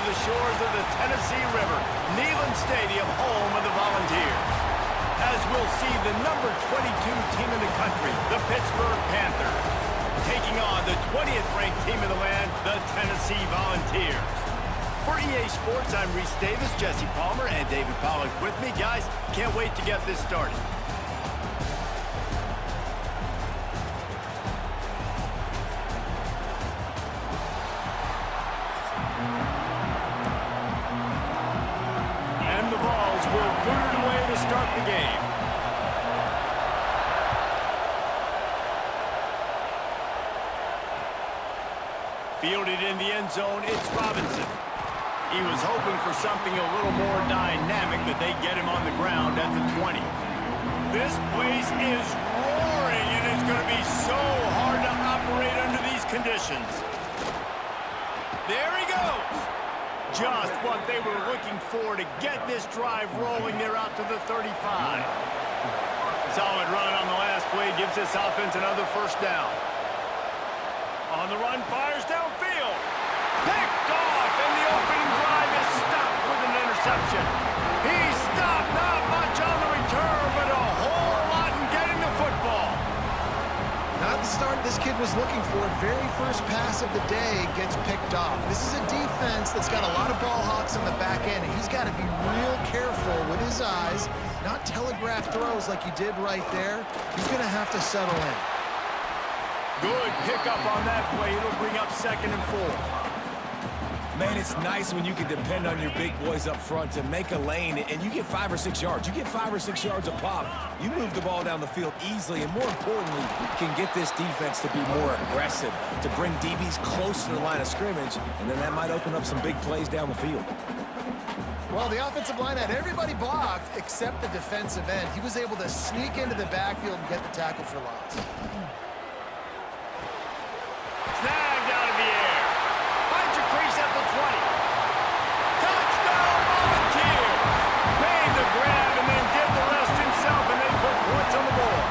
the shores of the Tennessee River, Neyland Stadium, home of the Volunteers. As we'll see the number 22 team in the country, the Pittsburgh Panthers, taking on the 20th ranked team in the land, the Tennessee Volunteers. For EA Sports, I'm Reese Davis, Jesse Palmer, and David Pollack with me. Guys, can't wait to get this started. And the Vols will put it away to start the game. Fielded in the end zone, it's Robinson. He was hoping for something a little more dynamic, but they get him on the ground at the 20. This place is roaring, and it's going to be so hard to operate under these conditions. There he goes. Just what they were looking for to get this drive rolling. They're out to the 35. Solid run on the last play gives this offense another first down. On the run, fires downfield. Picked off, and the opening drive is stopped with an interception. He stopped, not much on the return, but a whole lot in getting the football. Not the start this kid was looking for. Very first pass of the day gets picked off. This is a defense that's got a lot of ball hawks in the back end, and he's got to be real careful with his eyes, not telegraph throws like he did right there. He's going to have to settle in. Good pickup on that play. It'll bring up 2nd and 4. Man, it's nice when you can depend on your big boys up front to make a lane, and you get 5 or 6 yards. You get 5 or 6 yards a pop. You move the ball down the field easily, and more importantly, can get this defense to be more aggressive, to bring DBs close to the line of scrimmage, and then that might open up some big plays down the field. Well, the offensive line had everybody blocked except the defensive end. He was able to sneak into the backfield and get the tackle for loss. Snagged out of the air. Finds a crease at the 20. Touchdown, Volunteers! Made the grab and then did the rest himself, and they put points on the board.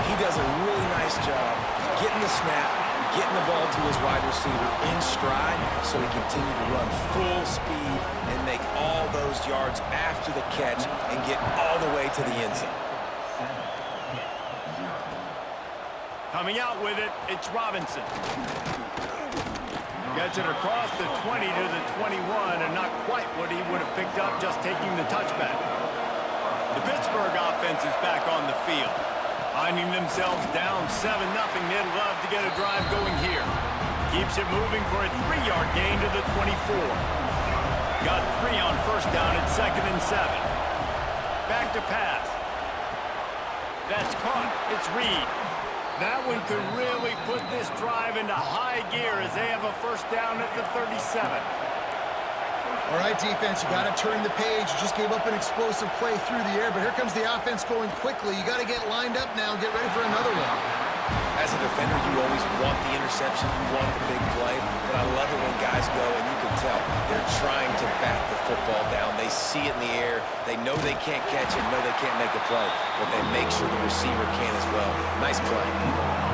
He does a really nice job getting the snap, getting the ball to his wide receiver in stride so he continued to run full speed and make all those yards after the catch and get all the way to the end zone. Coming out with it, it's Robinson. Gets it across the 20 to the 21, and not quite what he would have picked up just taking the touchback. The Pittsburgh offense is back on the field. Finding themselves down 7-0, they'd love to get a drive going here. Keeps it moving for a 3-yard gain to the 24. Got 3 on first down at 2nd and 7. Back to pass. That's caught. It's Reed. That one could really put this drive into high gear as they have a first down at the 37. All right, defense, you got to turn the page. You just gave up an explosive play through the air, but here comes the offense going quickly. You got to get lined up now and get ready for another one. As a defender, you always want the interception, you want the big play, but I love it when guys go, and you can tell they're trying to bat the football down. They see it in the air. They know they can't catch it, know they can't make a play, but they make sure the receiver can as well. Nice play.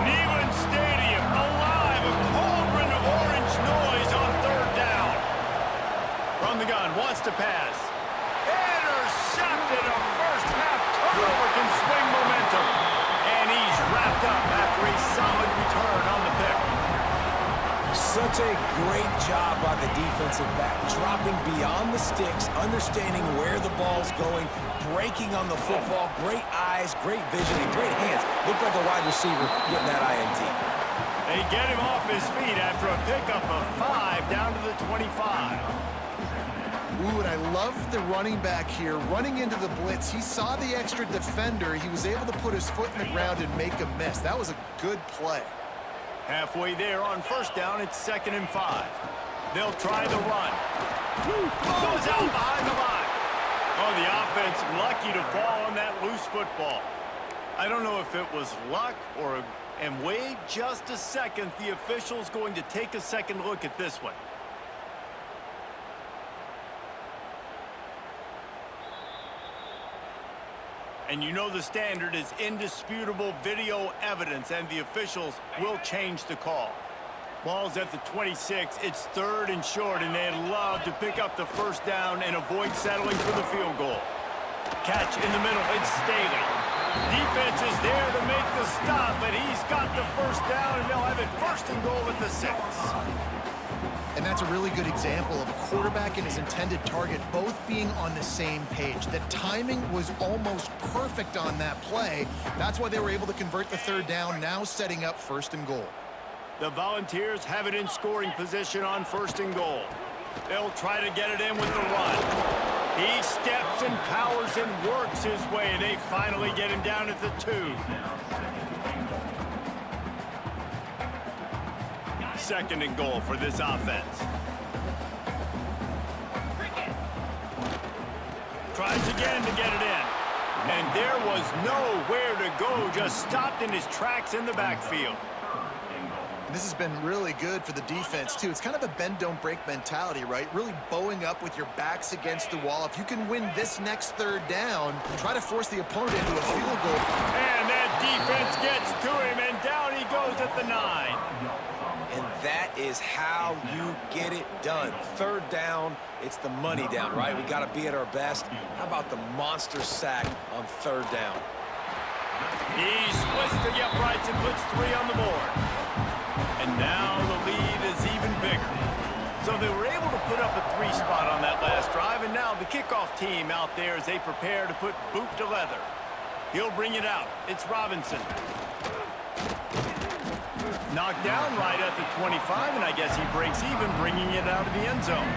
Neyland Stadium alive, a cauldron of orange noise on 3rd down. From the gun, wants to pass. Intercepted, a first half turnover can swing momentum. And he's wrapped up after a solid return on the pick. Such a great job by the defensive back, dropping beyond the sticks, understanding where the ball's going, breaking on the football, great eyes, great vision, and great hands. Looked like a wide receiver getting that INT. They get him off his feet after a pickup of 5 down to the 25. Ooh, and I love the running back here. Running into the blitz, he saw the extra defender. He was able to put his foot in the ground and make a miss. That was a good play. Halfway there on first down, it's 2nd and 5. They'll try the run. Goes out behind the line. Oh, the offense lucky to fall on that loose football. I don't know if it was luck or... And wait just a second. The official's going to take a second look at this one. And you know the standard is indisputable video evidence, and the officials will change the call. Ball's at the 26. It's 3rd and short, and they'd love to pick up the first down and avoid settling for the field goal. Catch in the middle. It's Staley. Defense is there to make the stop, but he's got the first down, and they'll have it 1st and goal at the 6. And that's a really good example of a quarterback and his intended target both being on the same page. The timing was almost perfect on that play. That's why they were able to convert the 3rd down, now setting up 1st and goal. The Volunteers have it in scoring position on 1st and goal. They'll try to get it in with the run. He steps and powers and works his way. They finally get him down at the 2. 2nd and goal for this offense. Tries again to get it in. And there was nowhere to go, just stopped in his tracks in the backfield. This has been really good for the defense, too. It's kind of a bend-don't-break mentality, right? Really bowing up with your backs against the wall. If you can win this next 3rd down, try to force the opponent into a field goal. And that defense gets to him, and down he goes at the 9. And that is how you get it done. 3rd down, it's the money down, right? We got to be at our best. How about the monster sack on 3rd down? He splits the uprights and puts 3 on the board. And now the lead is even bigger. So they were able to put up a 3 spot on that last drive, and now the kickoff team out there as they prepare to put boot to leather. He'll bring it out. It's Robinson. Knocked down right at the 25, and I guess he breaks even, bringing it out of the end zone.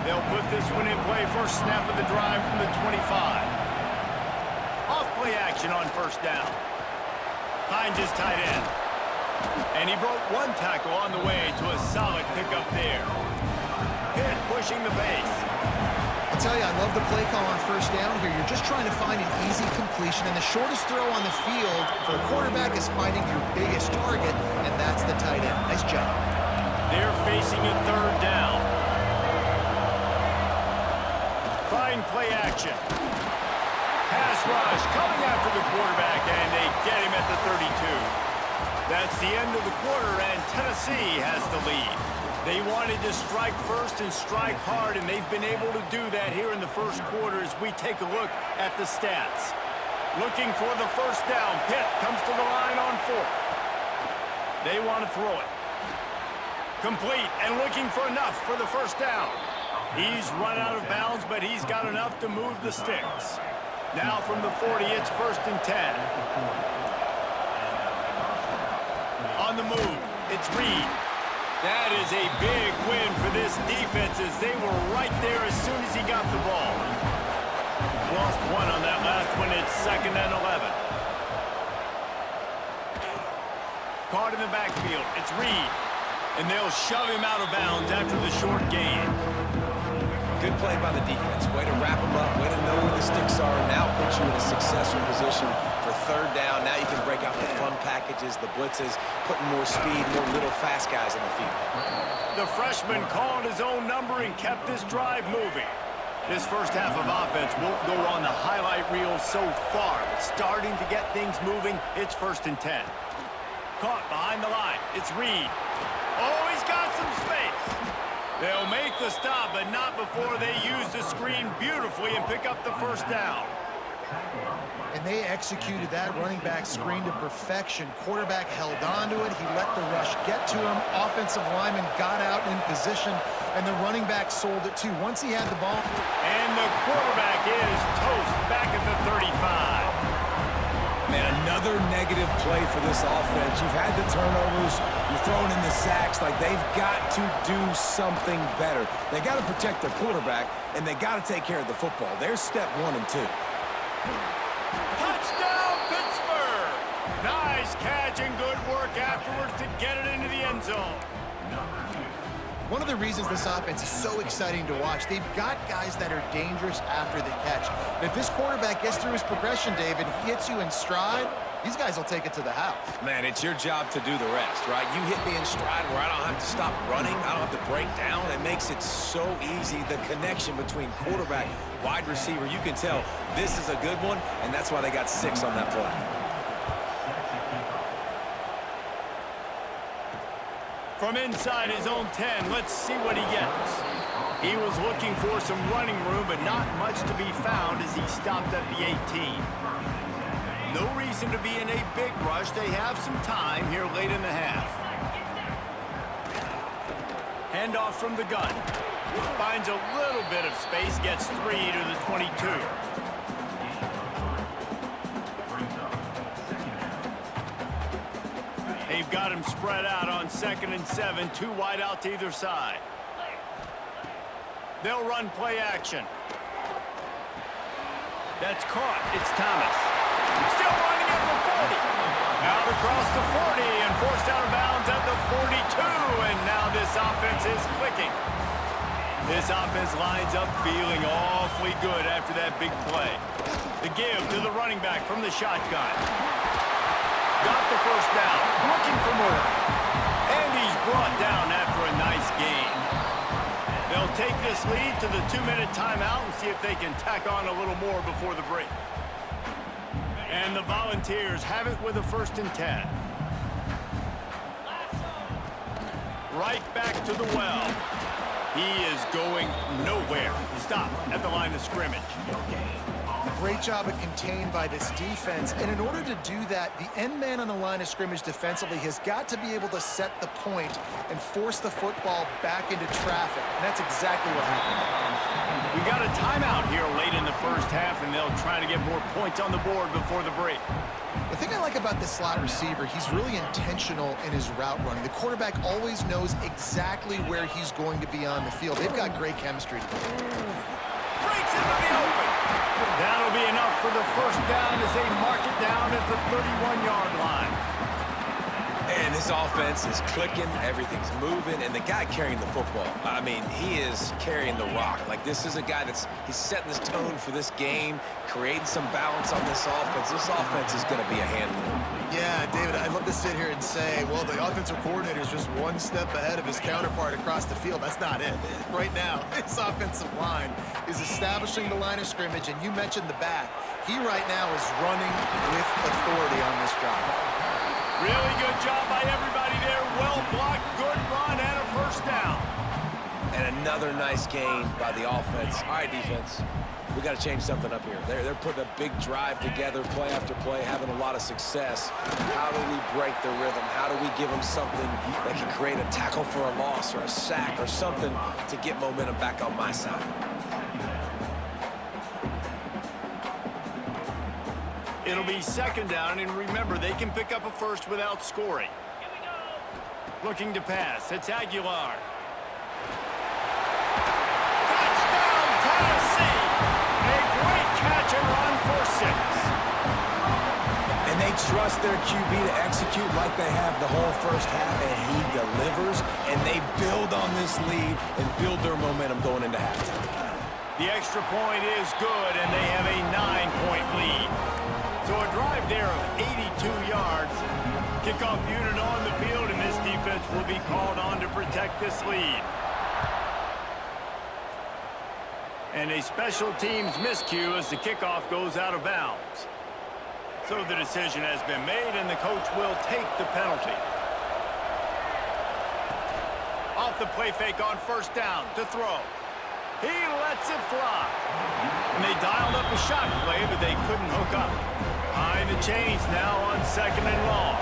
They'll put this one in play, first snap of the drive from the 25. Off play action on 1st down. Finds his tight end. And he broke 1 tackle on the way to a solid pickup there. Pitt pushing the base. I tell you, I love the play call on 1st down here. You're just trying to find an easy completion, and the shortest throw on the field for a quarterback is finding your biggest target, and that's the tight end. Nice job. They're facing a 3rd down. Trying play action. Pass rush coming after the quarterback, and they get him at the 32. That's the end of the quarter, and Tennessee has the lead. They wanted to strike first and strike hard, and they've been able to do that here in the 1st quarter as we take a look at the stats. Looking for the 1st down. Pitt comes to the line on 4th. They want to throw it. Complete, and looking for enough for the 1st down. He's run out of bounds, but he's got enough to move the sticks. Now from the 40, it's 1st and 10. On the move, it's Reed. That is a big win for this defense as they were right there as soon as he got the ball. Lost 1 on that last one. It's 2nd and 11. Caught in the backfield. It's Reed. And they'll shove him out of bounds after the short gain. Good play by the defense. Way to wrap them up, way to know where the sticks are, now put you in a successful position for 3rd down. Now you can break out the fun packages, the blitzes, putting more speed, more little fast guys on the field. The freshman called his own number and kept this drive moving. This first half of offense won't go on the highlight reel so far, but starting to get things moving, it's 1st and 10. Caught behind the line. It's Reed. Oh, he's got some space. They'll make the stop, but not before they use the screen beautifully and pick up the 1st down. And they executed that running back screen to perfection. Quarterback held on to it. He let the rush get to him. Offensive lineman got out in position, and the running back sold it too. Once he had the ball. And the quarterback is toast back at the 35. Man, another negative play for this offense. You've had the turnovers. You're throwing in the sacks. Like, they've got to do something better. They got to protect their quarterback, and they got to take care of the football. There's step 1 and 2. Touchdown, Pittsburgh! Nice catch and good work afterwards to get it into the end zone. One of the reasons this offense is so exciting to watch, they've got guys that are dangerous after the catch. And if this quarterback gets through his progression, David, he hits you in stride, these guys will take it to the house. Man, it's your job to do the rest, right? You hit me in stride where I don't have to stop running. I don't have to break down. It makes it so easy. The connection between quarterback, wide receiver, you can tell this is a good one, and that's why they got 6 on that play. From inside his own 10, let's see what he gets. He was looking for some running room, but not much to be found as he stopped at the 18. No reason to be in a big rush. They have some time here late in the half. Handoff from the gun. Finds a little bit of space, gets 3 to the 22. They've got him spread out on 2nd and 7, 2 wide out to either side. They'll run play action. That's caught. It's Thomas. Still running at the 40. Out across the 40 and forced out of bounds at the 42. And now this offense is clicking. This offense lines up feeling awfully good after that big play. The give to the running back from the shotgun. Got the first down, looking for more. And he's brought down after a nice gain. They'll take this lead to the 2-minute timeout and see if they can tack on a little more before the break. And the Volunteers have it with a 1st and 10. Right back to the well. He is going nowhere. Stop at the line of scrimmage. Great job of contained by this defense. And in order to do that, the end man on the line of scrimmage defensively has got to be able to set the point and force the football back into traffic. And that's exactly what happened. We got a timeout here late in the first half, and they'll try to get more points on the board before the break. The thing I like about this slot receiver, he's really intentional in his route running. The quarterback always knows exactly where he's going to be on the field. They've got great chemistry together. Breaks into the open. That'll be enough for the first down as they mark it down at the 31-yard line. And this offense is clicking, everything's moving, and the guy carrying the football, I mean, he is carrying the rock. Like, this is a guy he's setting this tone for this game, creating some balance on this offense. This offense is going to be a handful. Yeah, David, I'd love to sit here and say, well, the offensive coordinator is just one step ahead of his counterpart across the field. That's not it. Right now, his offensive line is establishing the line of scrimmage, and you mentioned the back. He right now is running with authority on this drive. Really good job by everybody there. Well blocked, good run, and a first down. And another nice gain by the offense. All right, defense, we got to change something up here. They're putting a big drive together, play after play, having a lot of success. How do we break the rhythm? How do we give them something that can create a tackle for a loss or a sack or something to get momentum back on my side? It'll be 2nd down, and remember, they can pick up a first without scoring. Looking to pass. It's Aguilar. Touchdown, Tennessee! A great catch and run for 6. And they trust their QB to execute like they have the whole first half, and he delivers, and they build on this lead and build their momentum going into halftime. The extra point is good, and they have a 9-point lead. So a drive there of 82 yards. Kickoff unit on the field, and this defense will be called on to protect this lead. And a special teams miscue as the kickoff goes out of bounds. So the decision has been made, and the coach will take the penalty. Off the play fake on 1st down to throw. He lets it fly. And they dialed up a shot play, but they couldn't hook up. Behind the chains now on 2nd and long.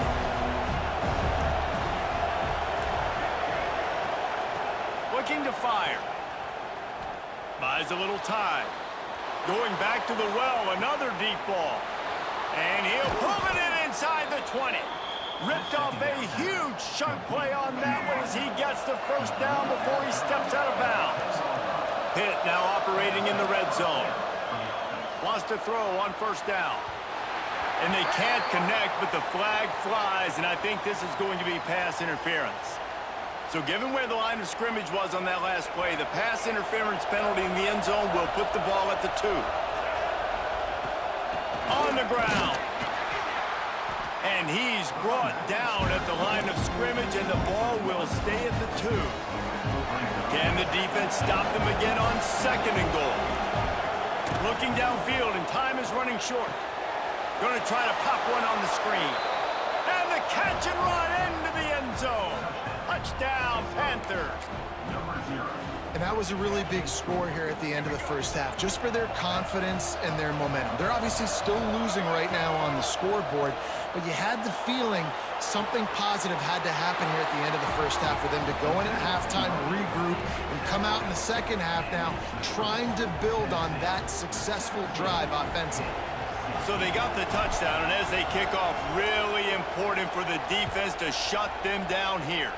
Looking to fire. Buys a little time. Going back to the well, another deep ball. And he'll pull it in inside the 20. Ripped off a huge chunk play on that one as he gets the first down before he steps out of bounds. Pitt now operating in the red zone. Wants to throw on 1st down. And they can't connect, but the flag flies, and I think this is going to be pass interference. So given where the line of scrimmage was on that last play, the pass interference penalty in the end zone will put the ball at the 2. On the ground. And he's brought down at the line of scrimmage, and the ball will stay at the 2. Can the defense stop them again on 2nd and goal? Looking downfield, and time is running short. Going to try to pop one on the screen. And the catch and run into the end zone. Touchdown, Panthers. And that was a really big score here at the end of the first half, just for their confidence and their momentum. They're obviously still losing right now on the scoreboard, but you had the feeling something positive had to happen here at the end of the first half for them to go in at halftime, regroup, and come out in the second half now trying to build on that successful drive offensively. So they got the touchdown, and as they kick off, really important for the defense to shut them down here.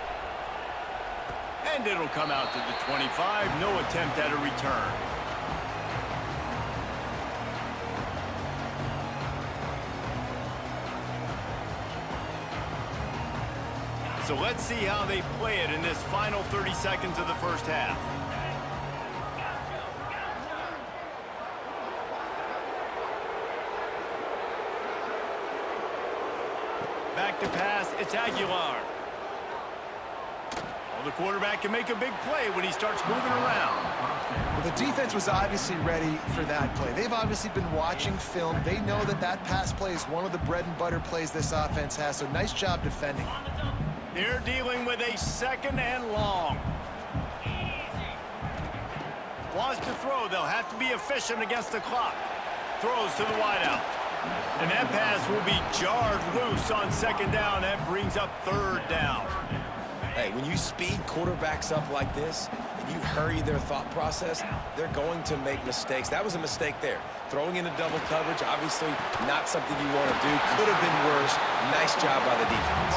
And it'll come out to the 25. No attempt at a return. So let's see how they play it in this final 30 seconds of the first half. Back to pass, it's Aguilar. The quarterback can make a big play when he starts moving around. Well, the defense was obviously ready for that play. They've obviously been watching film. They know that that pass play is one of the bread and butter plays this offense has, so nice job defending. They're dealing with a second and long. Wants to throw. They'll have to be efficient against the clock. Throws to the wideout. And that pass will be jarred loose on second down. That brings up third down. Hey, when you speed quarterbacks up like this, and you hurry their thought process, they're going to make mistakes. That was a mistake there. Throwing into double coverage, obviously not something you want to do. Could have been worse. Nice job by the defense.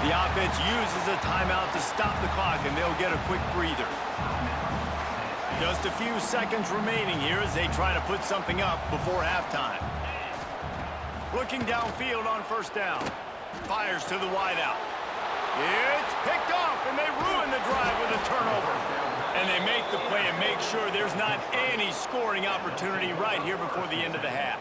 The offense uses a timeout to stop the clock, and they'll get a quick breather. Just a few seconds remaining here as they try to put something up before halftime. Looking downfield on first down. Fires to the wideout. It's picked off, and they ruin the drive with a turnover. And they make the play and make sure there's not any scoring opportunity right here before the end of the half.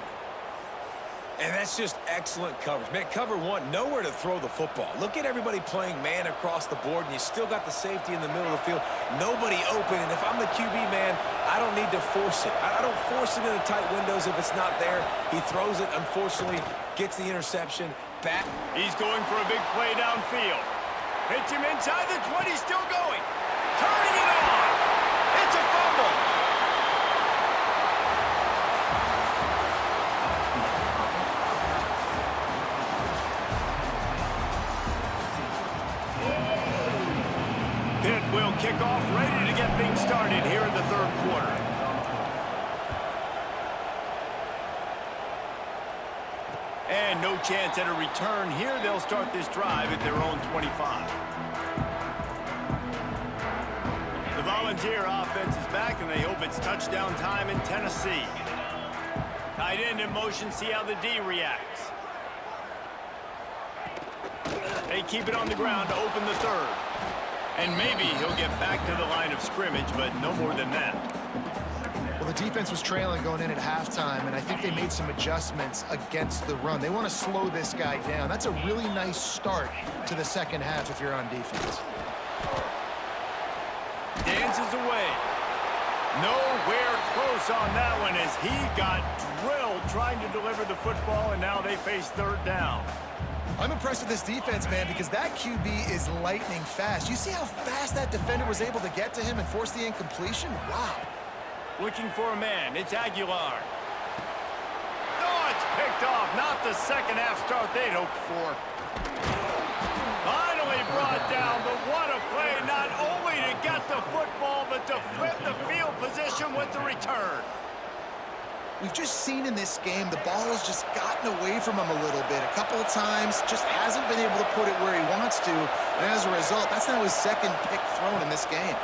And that's just excellent coverage. Man, cover one, nowhere to throw the football. Look at everybody playing man across the board, and you still got the safety in the middle of the field. Nobody open, and if I'm the QB, man, I don't need to force it. I don't force it in the tight windows if it's not there. He throws it, unfortunately, gets the interception. Back. He's going for a big play downfield. Hits him inside the 20, still going. Turning it on. It's a fumble. Pitt will kick off, ready to get things started here in the third quarter. And no chance at a return here. They'll start this drive at their own 25. The Volunteer offense is back, and they hope it's touchdown time in Tennessee. Tight end in motion, see how the D reacts. They keep it on the ground to open the third. And maybe he'll get back to the line of scrimmage, but no more than that. Well, the defense was trailing going in at halftime, and I think they made some adjustments against the run. They want to slow this guy down. That's a really nice start to the second half if you're on defense. Dances away. Nowhere close on that one as he got drilled trying to deliver the football, and now they face third down. I'm impressed with this defense, man, because that QB is lightning fast. You see how fast that defender was able to get to him and force the incompletion? Wow. Looking for a man. It's Aguilar. Oh, it's picked off. Not the second half start they'd hoped for. Finally brought down, but what a play. Not only to get the football, but to flip the field position with the return. We've just seen in this game the ball has just gotten away from him a little bit. A couple of times, just hasn't been able to put it where he wants to. And as a result, that's now his second pick thrown in this game.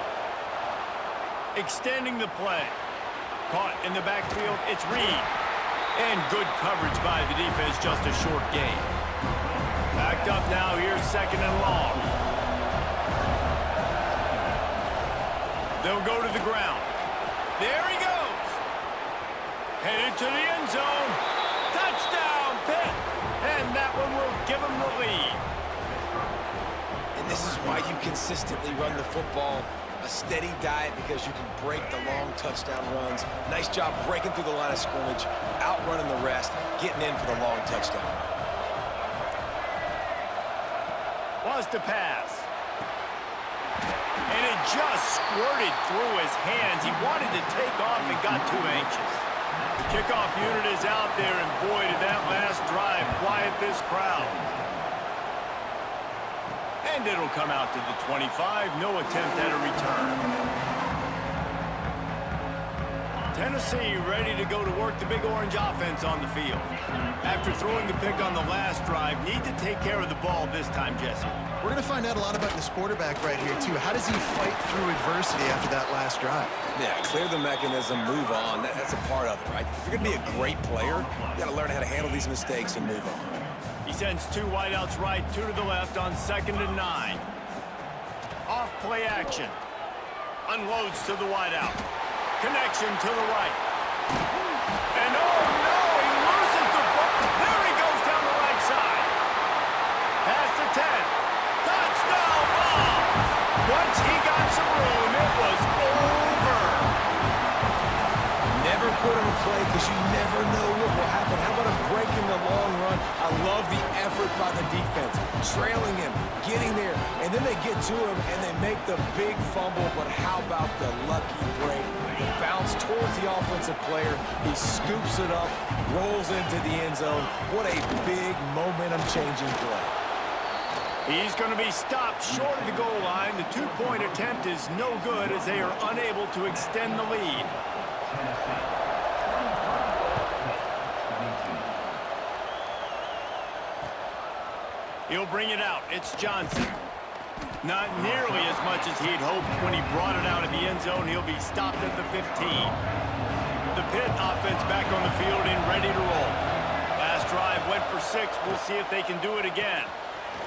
Extending the play. Caught in the backfield, it's Reed. And good coverage by the defense, just a short gain. Backed up now, here's second and long. They'll go to the ground. There he goes. Headed to the end zone. Touchdown, Pitt. And that one will give him the lead. And this is why you consistently run the football. A steady diet because you can break the long touchdown runs. Nice job breaking through the line of scrimmage, outrunning the rest, getting in for the long touchdown run. Wants to pass. And it just squirted through his hands. He wanted to take off and got too anxious. The kickoff unit is out there, and boy, did that last drive quiet this crowd. And it'll come out to the 25. No attempt at a return. Tennessee ready to go to work the Big Orange offense on the field. After throwing the pick on the last drive, need to take care of the ball this time, Jesse. We're going to find out a lot about this quarterback right here, too. How does he fight through adversity after that last drive? Yeah, clear the mechanism, move on. That's a part of it, right? If you're going to be a great player, you got to learn how to handle these mistakes and move on. He sends 2 wideouts right, 2 to the left on 2nd and 9. Off play action. Unloads to the wideout. Connection to the right. And oh no, he loses the ball. There he goes down the right side. Past the 10. Touchdown ball. Once he got some room, it was over. Never put him in play because you never know what will happen. How about a break in the long run? I love the effort by the defense. Trailing him, getting there, and then they get to him and they make the big fumble. But how about the lucky break? He bounced towards the offensive player. He scoops it up, rolls into the end zone. What a big momentum-changing play. He's going to be stopped short of the goal line. The 2-point attempt is no good as they are unable to extend the lead. He'll bring it out. It's Johnson. Not nearly as much as he'd hoped when he brought it out of the end zone. He'll be stopped at the 15. The Pitt offense back on the field and ready to roll. Last drive went for 6. We'll see if they can do it again.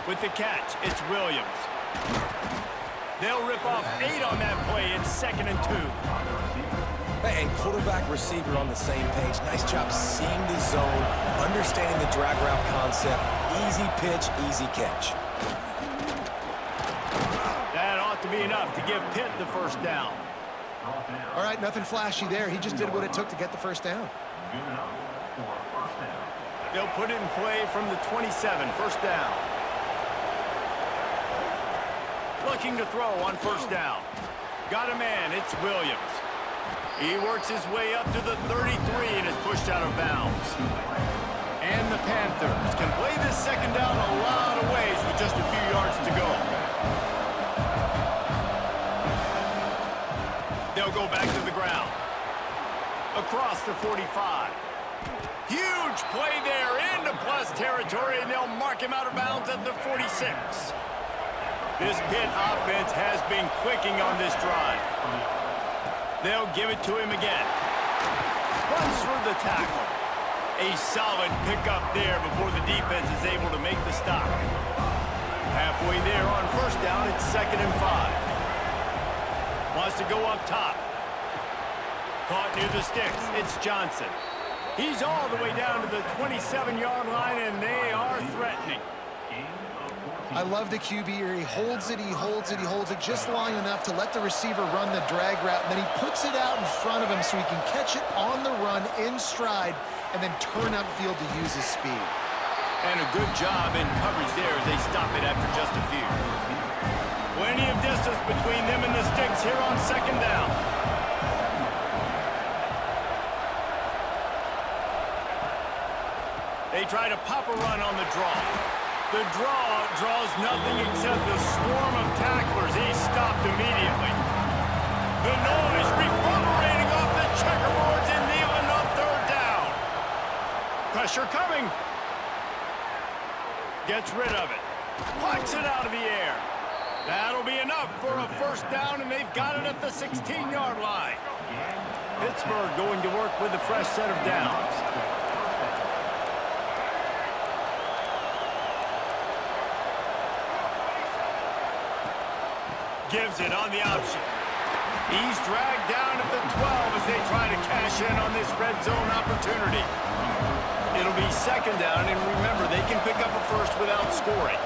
With the catch, it's Williams. They'll rip off 8 on that play. It's 2nd and 2. Hey, quarterback receiver on the same page. Nice job seeing the zone, understanding the drag route concept. Easy pitch, easy catch. That ought to be enough to give Pitt the first down. All right, nothing flashy there. He just did what it took to get the first down. They'll put it in play from the 27, first down. Looking to throw on first down. Got a man, it's Williams. He works his way up to the 33 and is pushed out of bounds. And the Panthers can play this second down a lot of ways with just a few yards to go. They'll go back to the ground. Across the 45. Huge play there into plus territory, and they'll mark him out of bounds at the 46. This Pitt offense has been clicking on this drive. They'll give it to him again. Runs through the tackle. A solid pickup there before the defense is able to make the stop. Halfway there on first down, it's 2nd and 5. Wants to go up top. Caught near the sticks. It's Johnson. He's all the way down to the 27-yard line, and they are threatening. I love the QB here. He holds it, he holds it, he holds it just long enough to let the receiver run the drag route, and then he puts it out in front of him so he can catch it on the run in stride and then turn upfield to use his speed. And a good job in coverage there as they stop it after just a few. Plenty of distance between them and the sticks here on second down. They try to pop a run on the draw. The draw draws nothing except the swarm of tacklers. He's stopped immediately. The noise reverberating off the checkerboards and Nealon on third down. Pressure coming. Gets rid of it. Plucks it out of the air. That'll be enough for a first down, and they've got it at the 16-yard line. Pittsburgh going to work with a fresh set of downs. Gives it on the option. He's dragged down at the 12 as they try to cash in on this red zone opportunity. It'll be second down, and remember, they can pick up a first without scoring.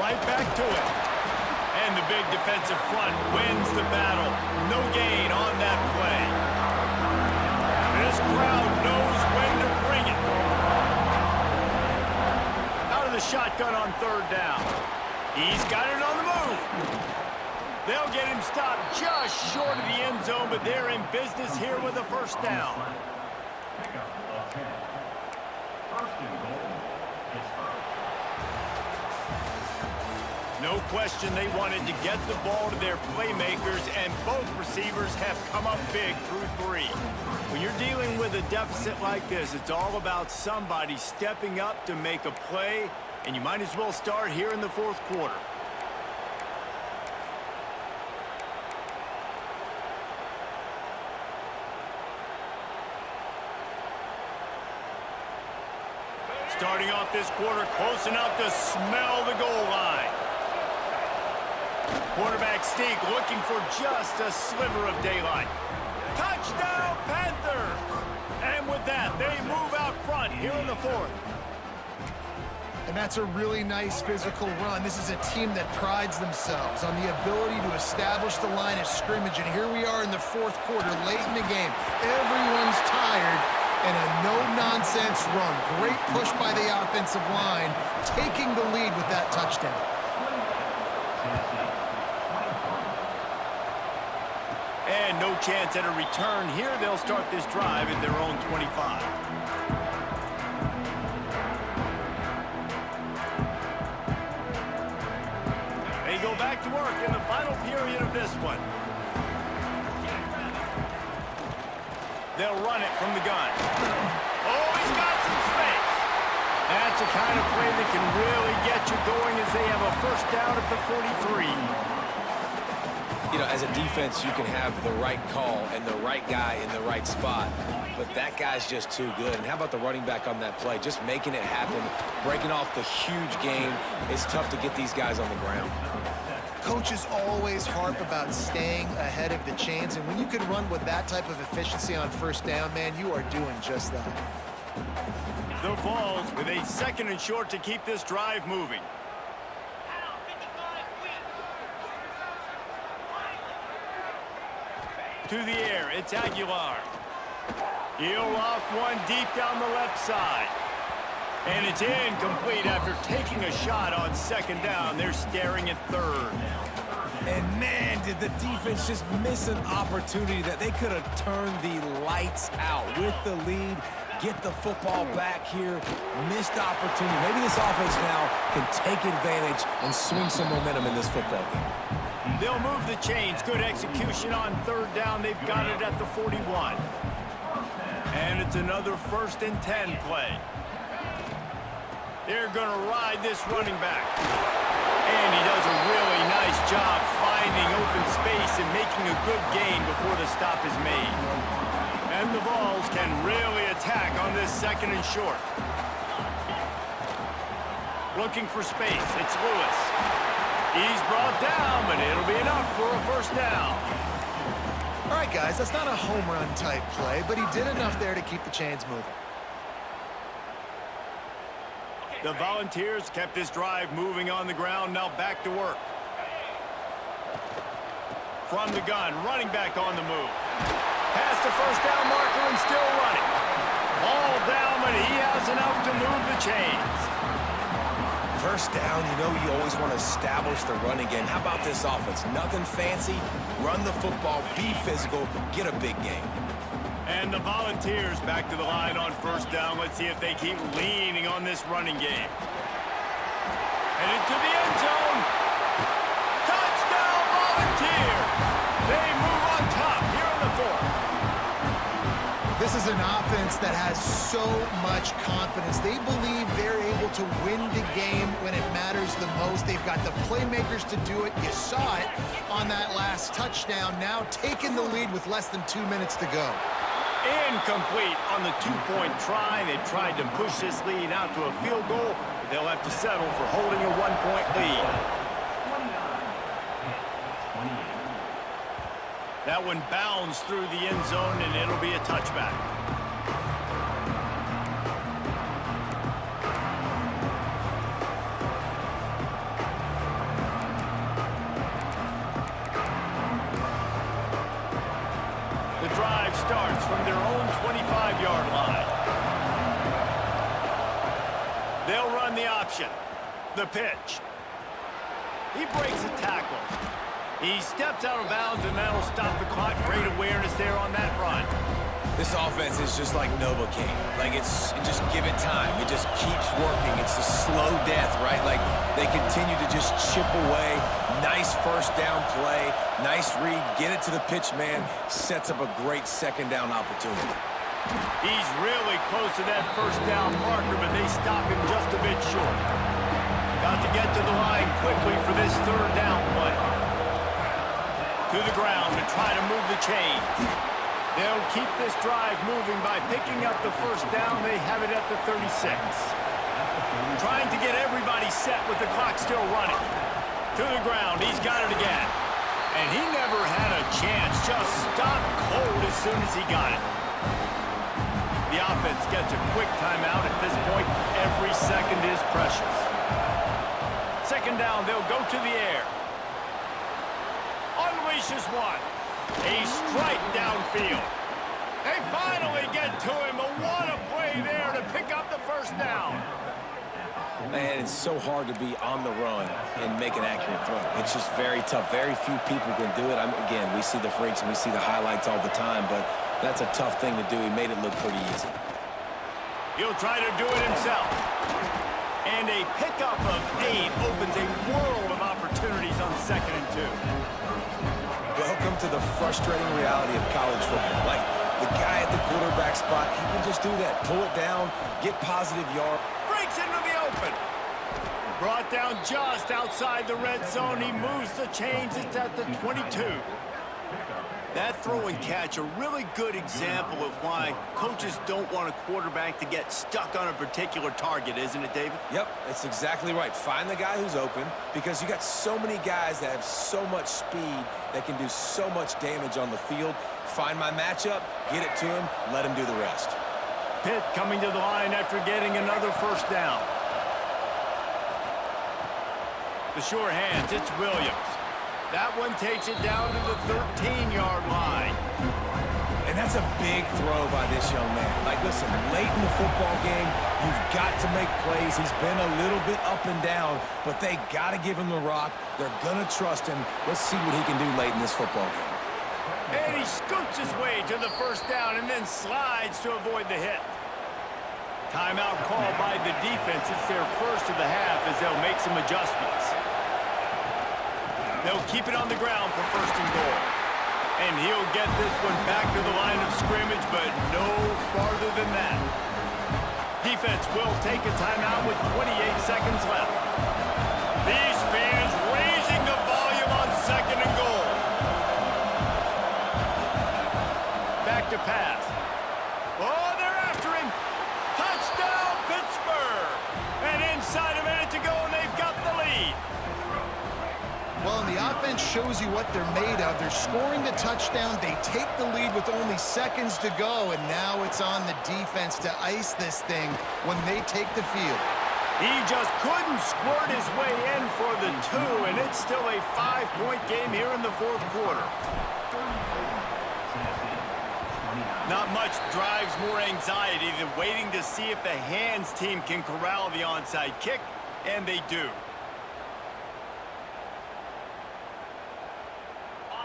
Right back to it. And the big defensive front wins the battle. No gain on that play. This crowd knows when to bring it. Out of the shotgun on third down. He's got it on the move. They'll get him stopped just short of the end zone, but they're in business here with a first down. No question they wanted to get the ball to their playmakers, and both receivers have come up big through 3. When you're dealing with a deficit like this, it's all about somebody stepping up to make a play, and you might as well start here in the fourth quarter. Starting off this quarter close enough to smell the goal line. Quarterback sneak looking for just a sliver of daylight. Touchdown, Panthers! And with that, they move out front here in the fourth. And that's a really nice physical run. This is a team that prides themselves on the ability to establish the line of scrimmage. And here we are in the fourth quarter, late in the game. Everyone's tired, and a no-nonsense run. Great push by the offensive line, taking the lead with that touchdown. And no chance at a return here. They'll start this drive at their own 25. They go back to work in the final period of this one. They'll run it from the gun. Oh, he's got some space. That's the kind of play that can really get you going as they have a first down at the 43. You know, as a defense, you can have the right call and the right guy in the right spot, but that guy's just too good. And how about the running back on that play? Just making it happen, breaking off the huge gain. It's tough to get these guys on the ground. Coaches always harp about staying ahead of the chains, and when you can run with that type of efficiency on first down, man, you are doing just that. The Vols with a second and short to keep this drive moving. To the air, it's Aguilar. He'll loft one deep down the left side. And it's incomplete after taking a shot on second down. They're staring at third. And man, did the defense just miss an opportunity that they could have turned the lights out with the lead, get the football back here, missed opportunity. Maybe this offense now can take advantage and swing some momentum in this football game. They'll move the chains. Good execution on third down. They've got it at the 41. And it's another 1st and 10 play. They're going to ride this running back. And he does a really nice job finding open space and making a good gain before the stop is made. And the Vols can really attack on this second and short. Looking for space. It's Lewis. He's brought down, but it'll be enough for a first down. All right, guys, that's not a home run type play, but he did enough there to keep the chains moving. The Volunteers kept this drive moving on the ground, now back to work. From the gun, running back on the move. Past the first down marker and still running. Ball down, but he has enough to move the chains. First down, you know you always want to establish the running game. How about this offense? Nothing fancy. Run the football, be physical, get a big game. And the Volunteers back to the line on first down. Let's see if they keep leaning on this running game. Headed to the end zone. Touchdown, Volunteers! They move on top here in the fourth. This is an offense that has so much confidence. They believe they're able to win the game when it matters the most. They've got the playmakers to do it. You saw it on that last touchdown. Now taking the lead with less than 2 minutes to go. Incomplete on the two-point try. They tried to push this lead out to a field goal, but they'll have to settle for holding a one-point lead. That one bounds through the end zone, and it'll be a touchback. The drive starts from their own 25-yard line. They'll run the option. The pitch. He breaks a tackle. He steps out of bounds, and that'll stop the clock. Great awareness there on that run. This offense is just like Novocaine. Like, just give it time. It just keeps working. It's a slow death, right? Like, they continue to just chip away. Nice first down play. Nice read. Get it to the pitch man. Sets up a great second down opportunity. He's really close to that first down marker, but they stop him just a bit short. Got to get to the line quickly for this third down play. To the ground to try to move the chains. They'll keep this drive moving by picking up the first down. They have it at the 36. Trying to get everybody set with the clock still running. To the ground, he's got it again. And he never had a chance, just stopped cold as soon as he got it. The offense gets a quick timeout at this point. Every second is precious. Second down, they'll go to the air. Unleashes one. A strike downfield. They finally get to him. What a play there to pick up the first down. Man, it's so hard to be on the run and make an accurate throw. It's just very tough. Very few people can do it. Again, we see the freaks and we see the highlights all the time, but that's a tough thing to do. He made it look pretty easy. He'll try to do it himself. And a pickup of 8 opens a world of opportunities on 2nd and 2. Welcome to the frustrating reality of college football. Like, the guy at the quarterback spot, he can just do that. Pull it down, get positive yard. Breaks into the open. Brought down just outside the red zone. He moves the chains. It's at the 22. That throw and catch, a really good example of why coaches don't want a quarterback to get stuck on a particular target, isn't it, David? Yep, that's exactly right. Find the guy who's open, because you got so many guys that have so much speed that can do so much damage on the field. Find my matchup, get it to him, let him do the rest. Pitt coming to the line after getting another first down. The sure hands, it's Williams. That one takes it down to the 13-yard line. And that's a big throw by this young man. Like, listen, late in the football game, you've got to make plays. He's been a little bit up and down, but they got to give him the rock. They're going to trust him. Let's see what he can do late in this football game. And he scoots his way to the first down and then slides to avoid the hit. Timeout called by the defense. It's their first of the half as they'll make some adjustments. They'll keep it on the ground for 1st and goal. And he'll get this one back to the line of scrimmage, but no farther than that. Defense will take a timeout with 28 seconds left. These fans raising the volume on 2nd and goal. Back to pass. Oh, they're after him. Touchdown, Pittsburgh. And inside a minute to go, and they've got the lead. Well, and the offense shows you what they're made of. They're scoring the touchdown. They take the lead with only seconds to go, and now it's on the defense to ice this thing when they take the field. He just couldn't squirt his way in for the 2, and it's still a 5-point game here in the 4th quarter. Not much drives more anxiety than waiting to see if the hands team can corral the onside kick, and they do.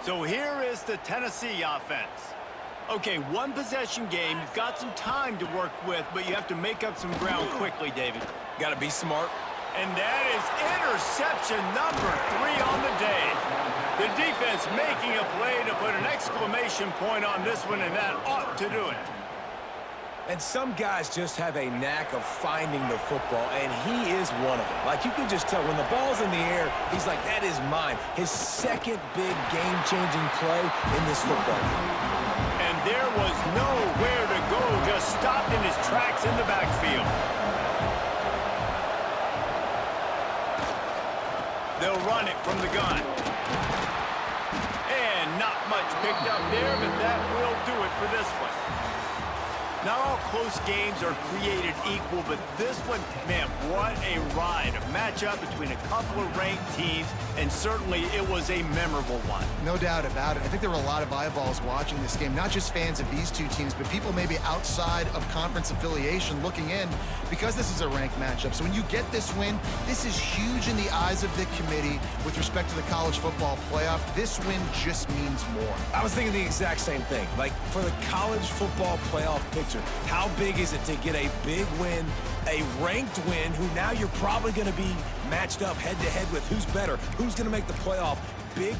So here is the Tennessee offense. Okay, 1-possession game. You've got some time to work with, but you have to make up some ground quickly, David. Got to be smart. And that is interception number 3 on the day. The defense making a play to put an exclamation point on this one, and that ought to do it. And some guys just have a knack of finding the football, and he is one of them. Like, you can just tell when the ball's in the air, he's like, that is mine. His second big game-changing play in this football game. And there was nowhere to go, just stopped in his tracks in the backfield. They'll run it from the gun. And not much picked up there, but that will do it for this one. Not all close games are created equal, but this one, man, what a ride. A matchup between a couple of ranked teams, and certainly it was a memorable one. No doubt about it. I think there were a lot of eyeballs watching this game, not just fans of these two teams, but people maybe outside of conference affiliation looking in because this is a ranked matchup. So when you get this win, this is huge in the eyes of the committee with respect to the college football playoff. This win just means more. I was thinking the exact same thing. Like, for the college football playoff picture, how big is it to get a big win, a ranked win, who now you're probably going to be matched up head-to-head with who's better, who's going to make the playoff. Big.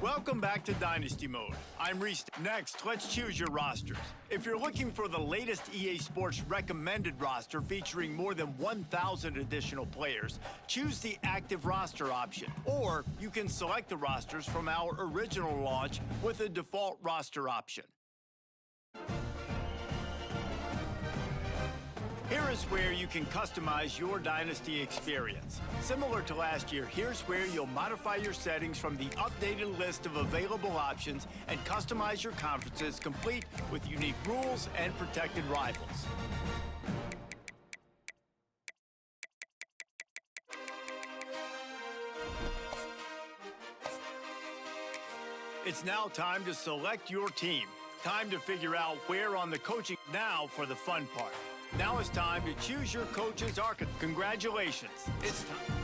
Welcome back to Dynasty Mode. I'm Reese. Next, let's choose your rosters. If you're looking for the latest EA Sports recommended roster featuring more than 1,000 additional players, choose the active roster option. Or you can select the rosters from our original launch with a default roster option. Here is where you can customize your Dynasty experience. Similar to last year, here's where you'll modify your settings from the updated list of available options and customize your conferences, complete with unique rules and protected rivals. It's now time to select your team. Time to figure out where on the coaching. Now for the fun part. Now it's time to choose your coach's archetype. Congratulations, it's time.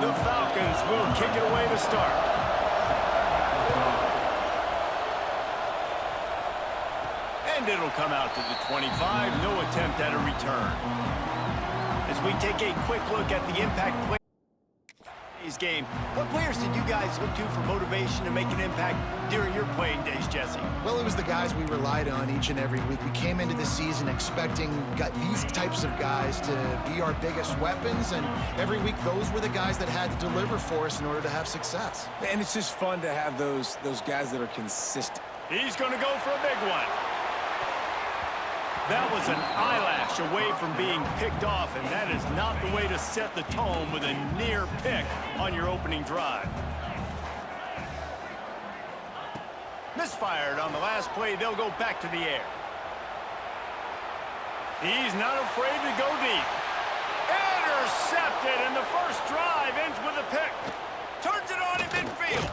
The Falcons will kick it away to start. And it'll come out to the 25. No attempt at a return. As we take a quick look at the impact play game, what players did you guys look to for motivation to make an impact during your playing days, Jesse? Well, it was the guys we relied on each and every week. We came into the season expecting these types of guys to be our biggest weapons, and every week those were the guys that had to deliver for us in order to have success. And it's just fun to have those guys that are consistent. He's going to go for a big one. That was an eyelash away from being picked off, and that is not the way to set the tone with a near pick on your opening drive. Misfired on the last play. They'll go back to the air. He's not afraid to go deep. Intercepted, and the first drive ends with a pick. Turns it on in midfield.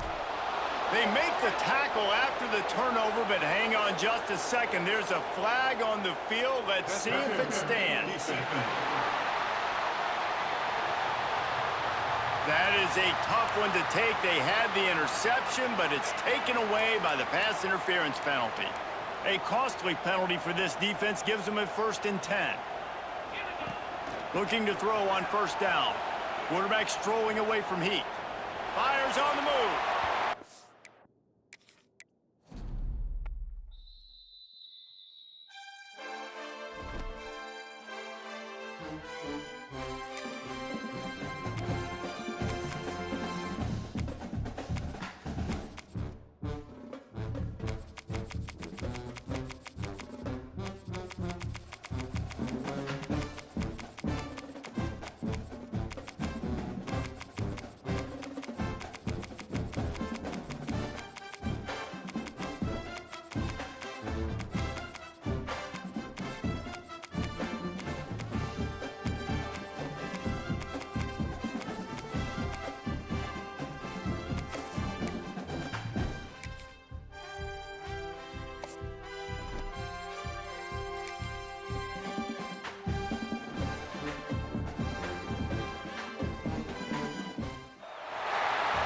They make the tackle after the turnover, but hang on just a second. There's a flag on the field. Let's see if it stands. That is a tough one to take. They had the interception, but it's taken away by the pass interference penalty. A costly penalty for this defense gives them a 1st and 10. Looking to throw on 1st down. Quarterback strolling away from Heat. Fires on the move.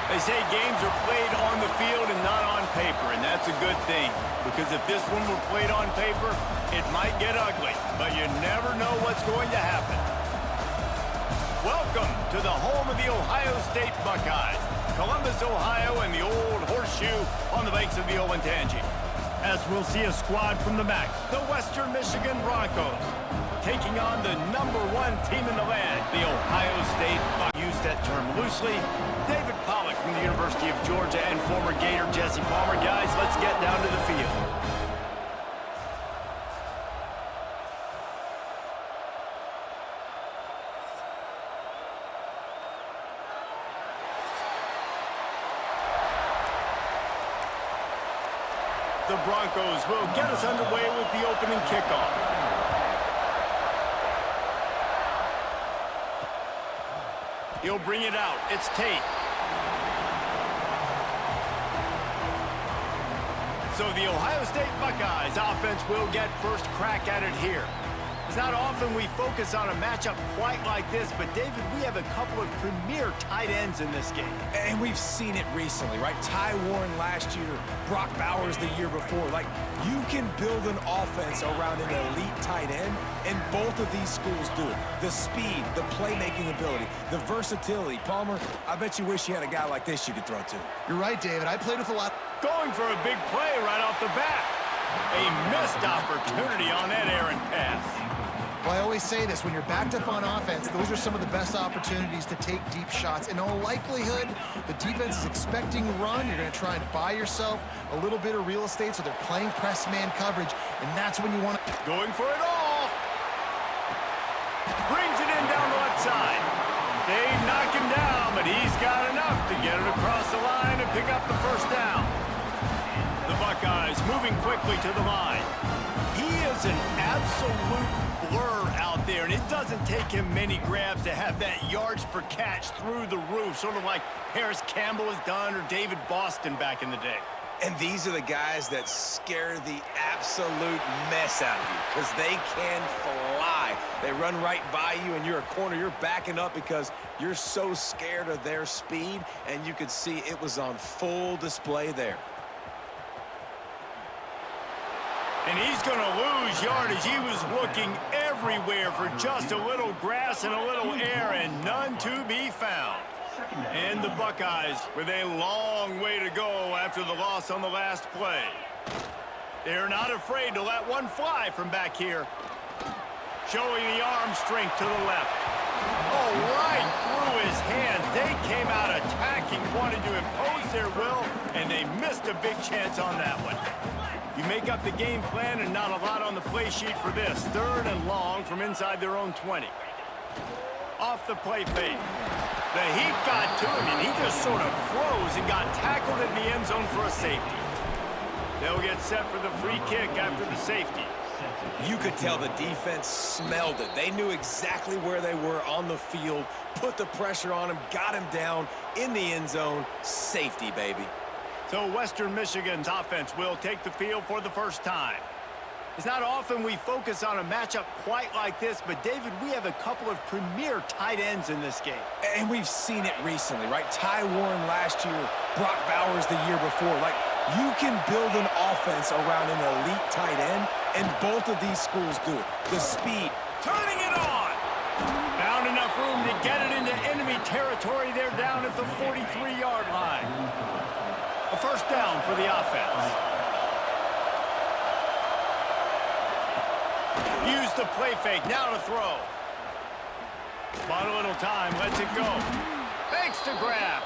They say games are played on the field and not on paper, and that's a good thing. Because if this one were played on paper, it might get ugly, but you never know what's going to happen. Welcome to the home of the Ohio State Buckeyes, Columbus, Ohio, and the old horseshoe on the banks of the Olentangy. As we'll see a squad from the back, the Western Michigan Broncos, taking on the #1 team in the land, the Ohio State Buckeyes. Use that term loosely. David Pollack from the University of Georgia and former Gator Jesse Palmer. Guys, let's get down to the field. The Broncos will get us underway with the opening kickoff. He'll bring it out. It's Tate. So the Ohio State Buckeyes offense will get first crack at it here. It's not often we focus on a matchup quite like this, but David, we have a couple of premier tight ends in this game. And we've seen it recently, right? Ty Warren last year, Brock Bowers the year before. Like, you can build an offense around an elite tight end, and both of these schools do it. The speed, the playmaking ability, the versatility. Palmer, I bet you wish you had a guy like this you could throw to. You're right, David. I played with a lot. Going for a big play right off the bat. A missed opportunity on that errant pass. Well, I always say this, when you're backed up on offense, those are some of the best opportunities to take deep shots. In all likelihood, the defense is expecting run. You're going to try and buy yourself a little bit of real estate, so they're playing press man coverage, and that's when you want to... Going for it all. Brings it in down the left side. They knock him down, but he's got enough to get it across the line and pick up the 1st down. The Buckeyes moving quickly to the line. He is an absolute blur out there, and it doesn't take him many grabs to have that yards per catch through the roof, sort of like Harris Campbell has done or David Boston back in the day. And these are the guys that scare the absolute mess out of you because they can fly. They run right by you, and you're a corner. You're backing up because you're so scared of their speed, and you could see it was on full display there. And he's going to lose yardage. He was looking everywhere for just a little grass and a little air, and none to be found. And the Buckeyes with a long way to go after the loss on the last play. They're not afraid to let one fly from back here. Showing the arm strength to the left. Oh, right through his hands. They came out attacking, wanted to impose their will, and they missed a big chance on that one. You make up the game plan and not a lot on the play sheet for this. 3rd and long from inside their own 20. Off the play fake. The heat got to him, and he just sort of froze and got tackled in the end zone for a safety. They'll get set for the free kick after the safety. You could tell the defense smelled it. They knew exactly where they were on the field, put the pressure on him, got him down in the end zone. Safety, baby. So Western Michigan's offense will take the field for the first time. It's not often we focus on a matchup quite like this, but David, we have a couple of premier tight ends in this game. And we've seen it recently, right? Ty Warren last year, Brock Bowers the year before. Like, you can build an offense around an elite tight end, and both of these schools do it. The speed. Turning it on! Found enough room to get it into enemy territory. They're down at the 43-yard line. A first down for the offense. Use the play fake, now to throw. Bought a little time, lets it go. Fakes to grab.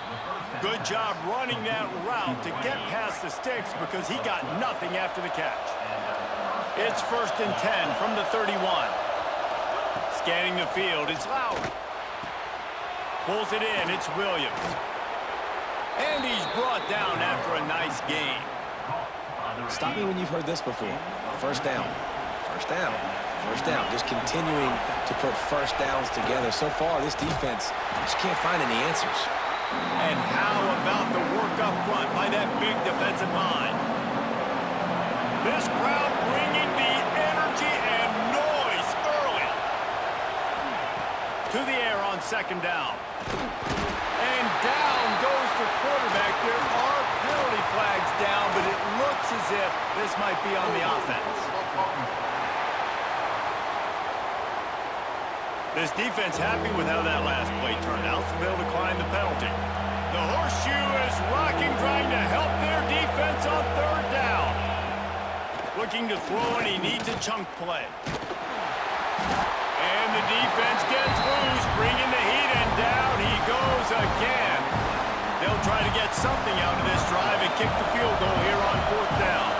Good job running that route to get past the sticks because he got nothing after the catch. It's 1st and 10 from the 31. Scanning the field, it's Lowry. Pulls it in, it's Williams. And he's brought down after a nice gain. Stop me when you've heard this before. First down. First down. First down. Just continuing to put first downs together. So far, this defense just can't find any answers. And how about the work up front by that big defensive line? This crowd bringing the energy and noise early. To the air on 2nd down. And down goes the quarterback. There are penalty flags down, but it looks as if this might be on the offense. This defense happy with how that last play turned out, so they'll decline the penalty. The horseshoe is rocking, trying to help their defense on 3rd down. Looking to throw, and he needs a chunk play. And the defense gets loose, bringing the heat, and down he goes again. They'll try to get something out of this drive and kick the field goal here on 4th down.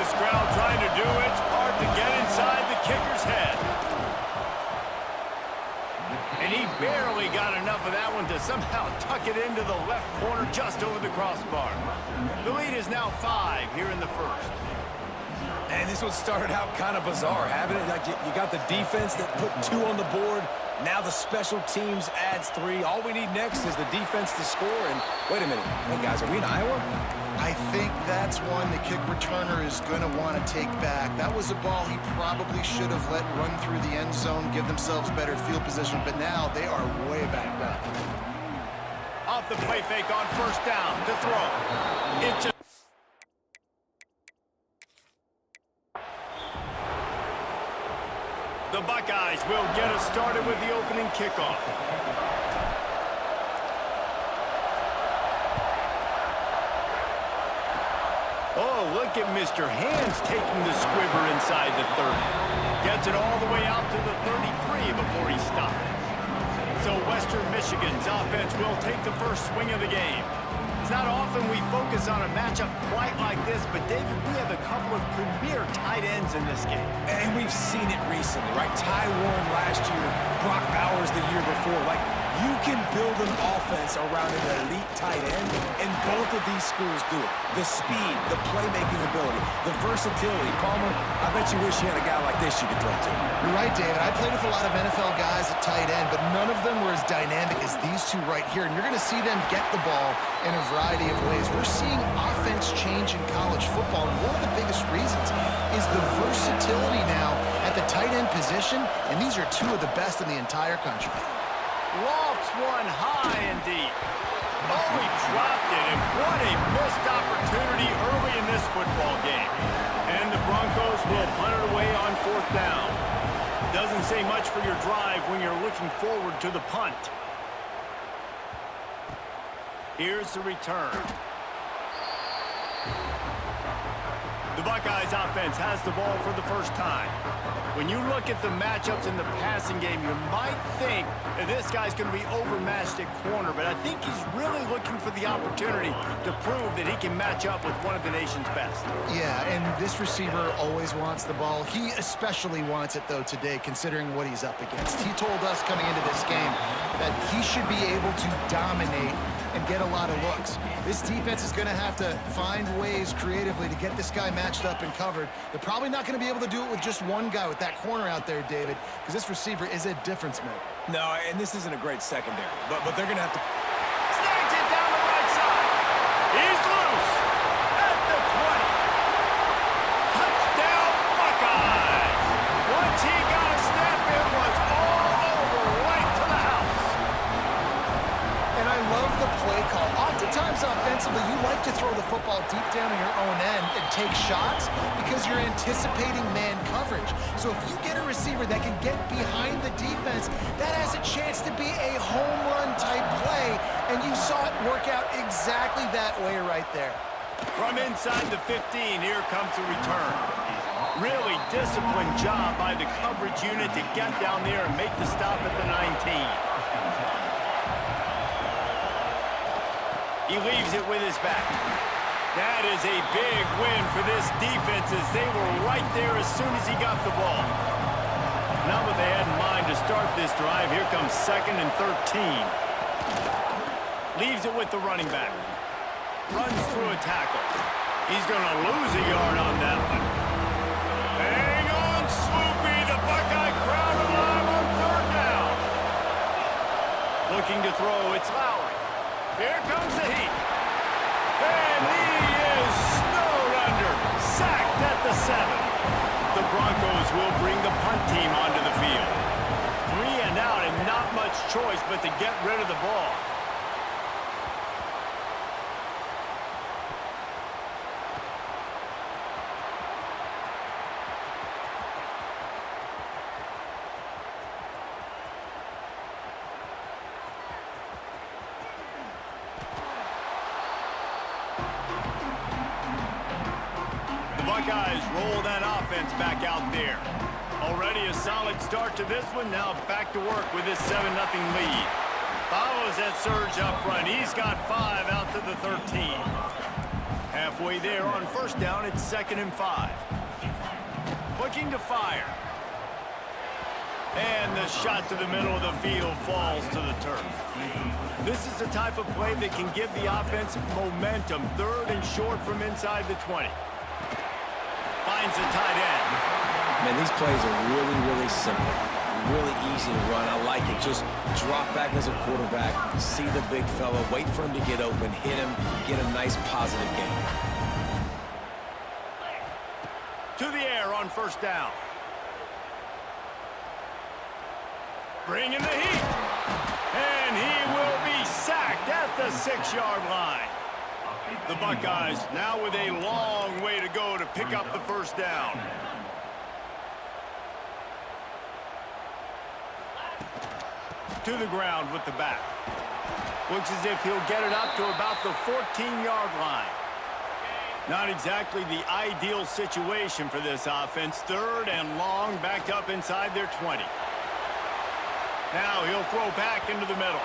This crowd trying to do its part to get inside the kicker's head. And he barely got enough of that one to somehow tuck it into the left corner just over the crossbar. The lead is now 5 here in the 1st. And this one started out kind of bizarre, haven't it? Like you got the defense that put 2 on the board. Now the special teams adds 3. All we need next is the defense to score. And wait a minute. Hey, guys, are we in Iowa? I think that's one the kick returner is going to want to take back. That was a ball he probably should have let run through the end zone, give themselves better field position, but now they are way backed up. Off the play fake on 1st down to throw. It's the Buckeyes will get us started with the opening kickoff. Oh, look at Mr. Hands taking the squibber inside the 30. Gets it all the way out to the 33 before he stops. So Western Michigan's offense will take the first swing of the game. It's not often we focus on a matchup quite like this, but David, we have a couple of premier tight ends in this game. And we've seen it recently, right? Ty Warren last year, Brock Bowers the year before. Like, you can build an offense around an elite tight end, and both of these schools do it. The speed, the playmaking ability, the versatility. Palmer, I bet you wish you had a guy like this you could throw to. You're right, David. I played with a lot of NFL guys at tight end, but none of them were as dynamic as these two right here. And you're going to see them get the ball in a variety of ways. We're seeing offense change in college football, and one of the biggest reasons is the versatility now at at the tight end position, and these are two of the best in the entire country. Lofts one high and deep. Oh, he dropped it, and what a missed opportunity early in this football game. And the Broncos will punt it away on 4th down. Doesn't say much for your drive when you're looking forward to the punt. Here's the return. The Buckeyes offense has the ball for the first time. When you look at the matchups in the passing game, you might think that this guy's going to be overmatched at corner, but I think he's really looking for the opportunity to prove that he can match up with one of the nation's best. Yeah, and this receiver always wants the ball. He especially wants it, though, today, considering what he's up against. He told us coming into this game that he should be able to dominate and get a lot of looks. This defense is going to have to find ways creatively to get this guy matched up and covered. They're probably not going to be able to do it with just one guy with that corner out there, David, because this receiver is a difference maker. No, and this isn't a great secondary, but they're going to have to... Snags it down the right side. He's loose at the 20. Touchdown, Buckeyes. Once he got a step, it was all over right to the house. And I love the play call. Oftentimes offensively, you like to throw the football deep down in your own end and take shots because you're anticipating man coverage. So if you get a receiver that can get behind the defense, that has a chance to be a home run type play, and you saw it work out exactly that way right there. From inside the 15, here comes the return. Really disciplined job by the coverage unit to get down there and make the stop at the 19. He leaves it with his back. That is a big win for this defense as they were right there as soon as he got the ball. Not what they had in mind to start this drive. Here comes 2nd and 13. Leaves it with the running back. Runs through a tackle. He's going to lose a yard on that one. Hang on, Swoopy. The Buckeye crowd alive on 3rd down. Looking to throw, it's Lowry. Here comes the heat. And he is snowed under. Sacked at the 7. The Broncos will bring the punt team onto the field. 3 and out and not much choice but to get rid of the ball. Buckeyes roll that offense back out there. Already a solid start to this one. Now back to work with this 7-0 lead. Follows that surge up front. He's got 5 out to the 13. Halfway there on 1st down, it's 2nd and 5. Looking to fire. And the shot to the middle of the field falls to the turf. This is the type of play that can give the offense momentum. 3rd and short from inside the 20. Finds a tight end. Man, these plays are really, really simple. Really easy to run. I like it. Just drop back as a quarterback, see the big fella, wait for him to get open, hit him, get a nice positive gain. To the air on 1st down. Bringing the heat. And he will be sacked at the 6-yard line. The Buckeyes now with a long way to go to pick up the 1st down. To the ground with the back. Looks as if he'll get it up to about the 14-yard line. Not exactly the ideal situation for this offense. 3rd and long, backed up inside their 20. Now he'll throw back into the middle.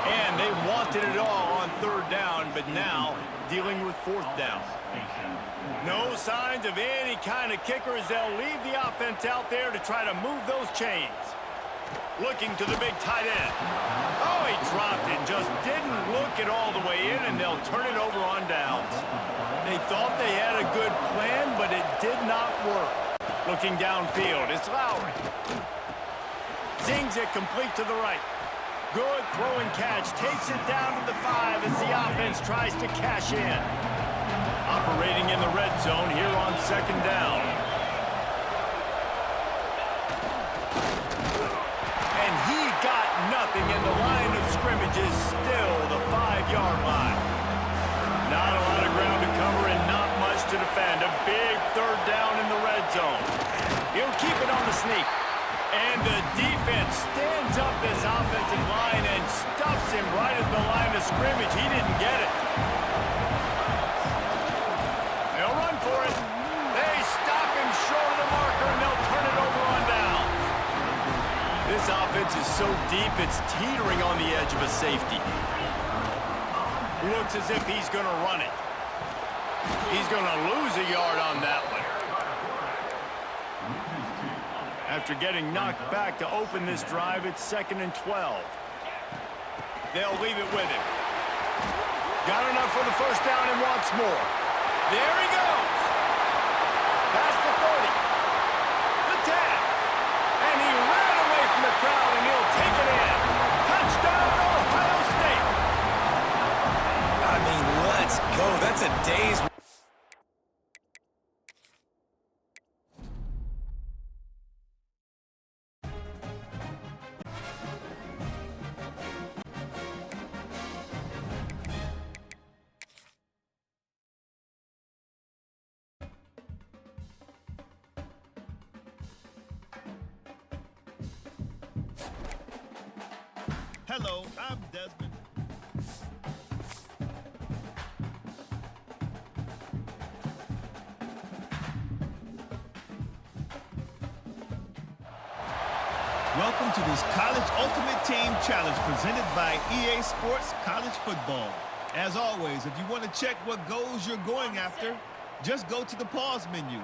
And they wanted it all on 3rd down, but now dealing with 4th down. No signs of any kind of kicker as they'll leave the offense out there to try to move those chains. Looking to the big tight end. Oh, he dropped it. Just didn't look it all the way in, and they'll turn it over on downs. They thought they had a good plan, but it did not work. Looking downfield, it's Lowry. Zings it complete to the right. Good throw and catch. Takes it down to the 5 as the offense tries to cash in. Operating in the red zone here on 2nd down. And he got nothing, and the line of scrimmage is still the 5-yard line. Not a lot of ground to cover and not much to defend. A big third down in the red zone. He'll keep it on the sneak. And the defense stands up this offensive line and stuffs him right at the line of scrimmage. He didn't get it. They'll run for it. They stop him short of the marker, and they'll turn it over on down. This offense is so deep, it's teetering on the edge of a safety. Looks as if he's going to run it. He's going to lose a yard on that one. After getting knocked back to open this drive, it's 2nd and 12. They'll leave it with him. Got enough for the first down and wants more. There he goes. Past the 30. The 10. And he ran away from the crowd, and he'll take it in. Touchdown, Ohio State. I mean, let's go. That's a day's... Hello, I'm Desmond. Welcome to this College Ultimate Team Challenge presented by EA Sports College Football. As always, if you want to check what goals you're going after, just go to the pause menu.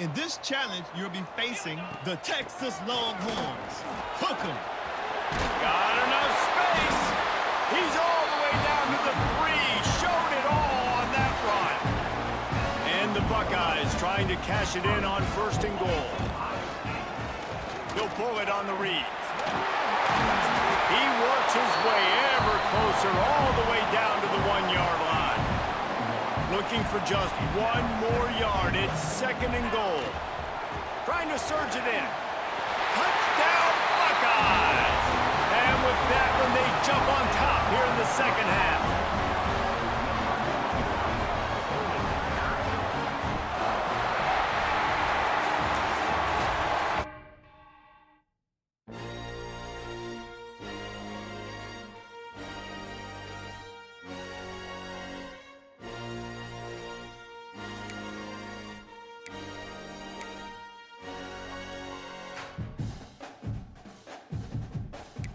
In this challenge, you'll be facing the Texas Longhorns. Hook 'em. Got enough space. He's all the way down to the 3. Showed it all on that run. And the Buckeyes trying to cash it in on 1st and goal. He'll pull it on the read. He works his way ever closer all the way down to the 1-yard line. Looking for just 1 more yard. It's 2nd and goal. Trying to surge it in. Touchdown, Buckeyes! And with that one, they jump on top here in the 2nd half.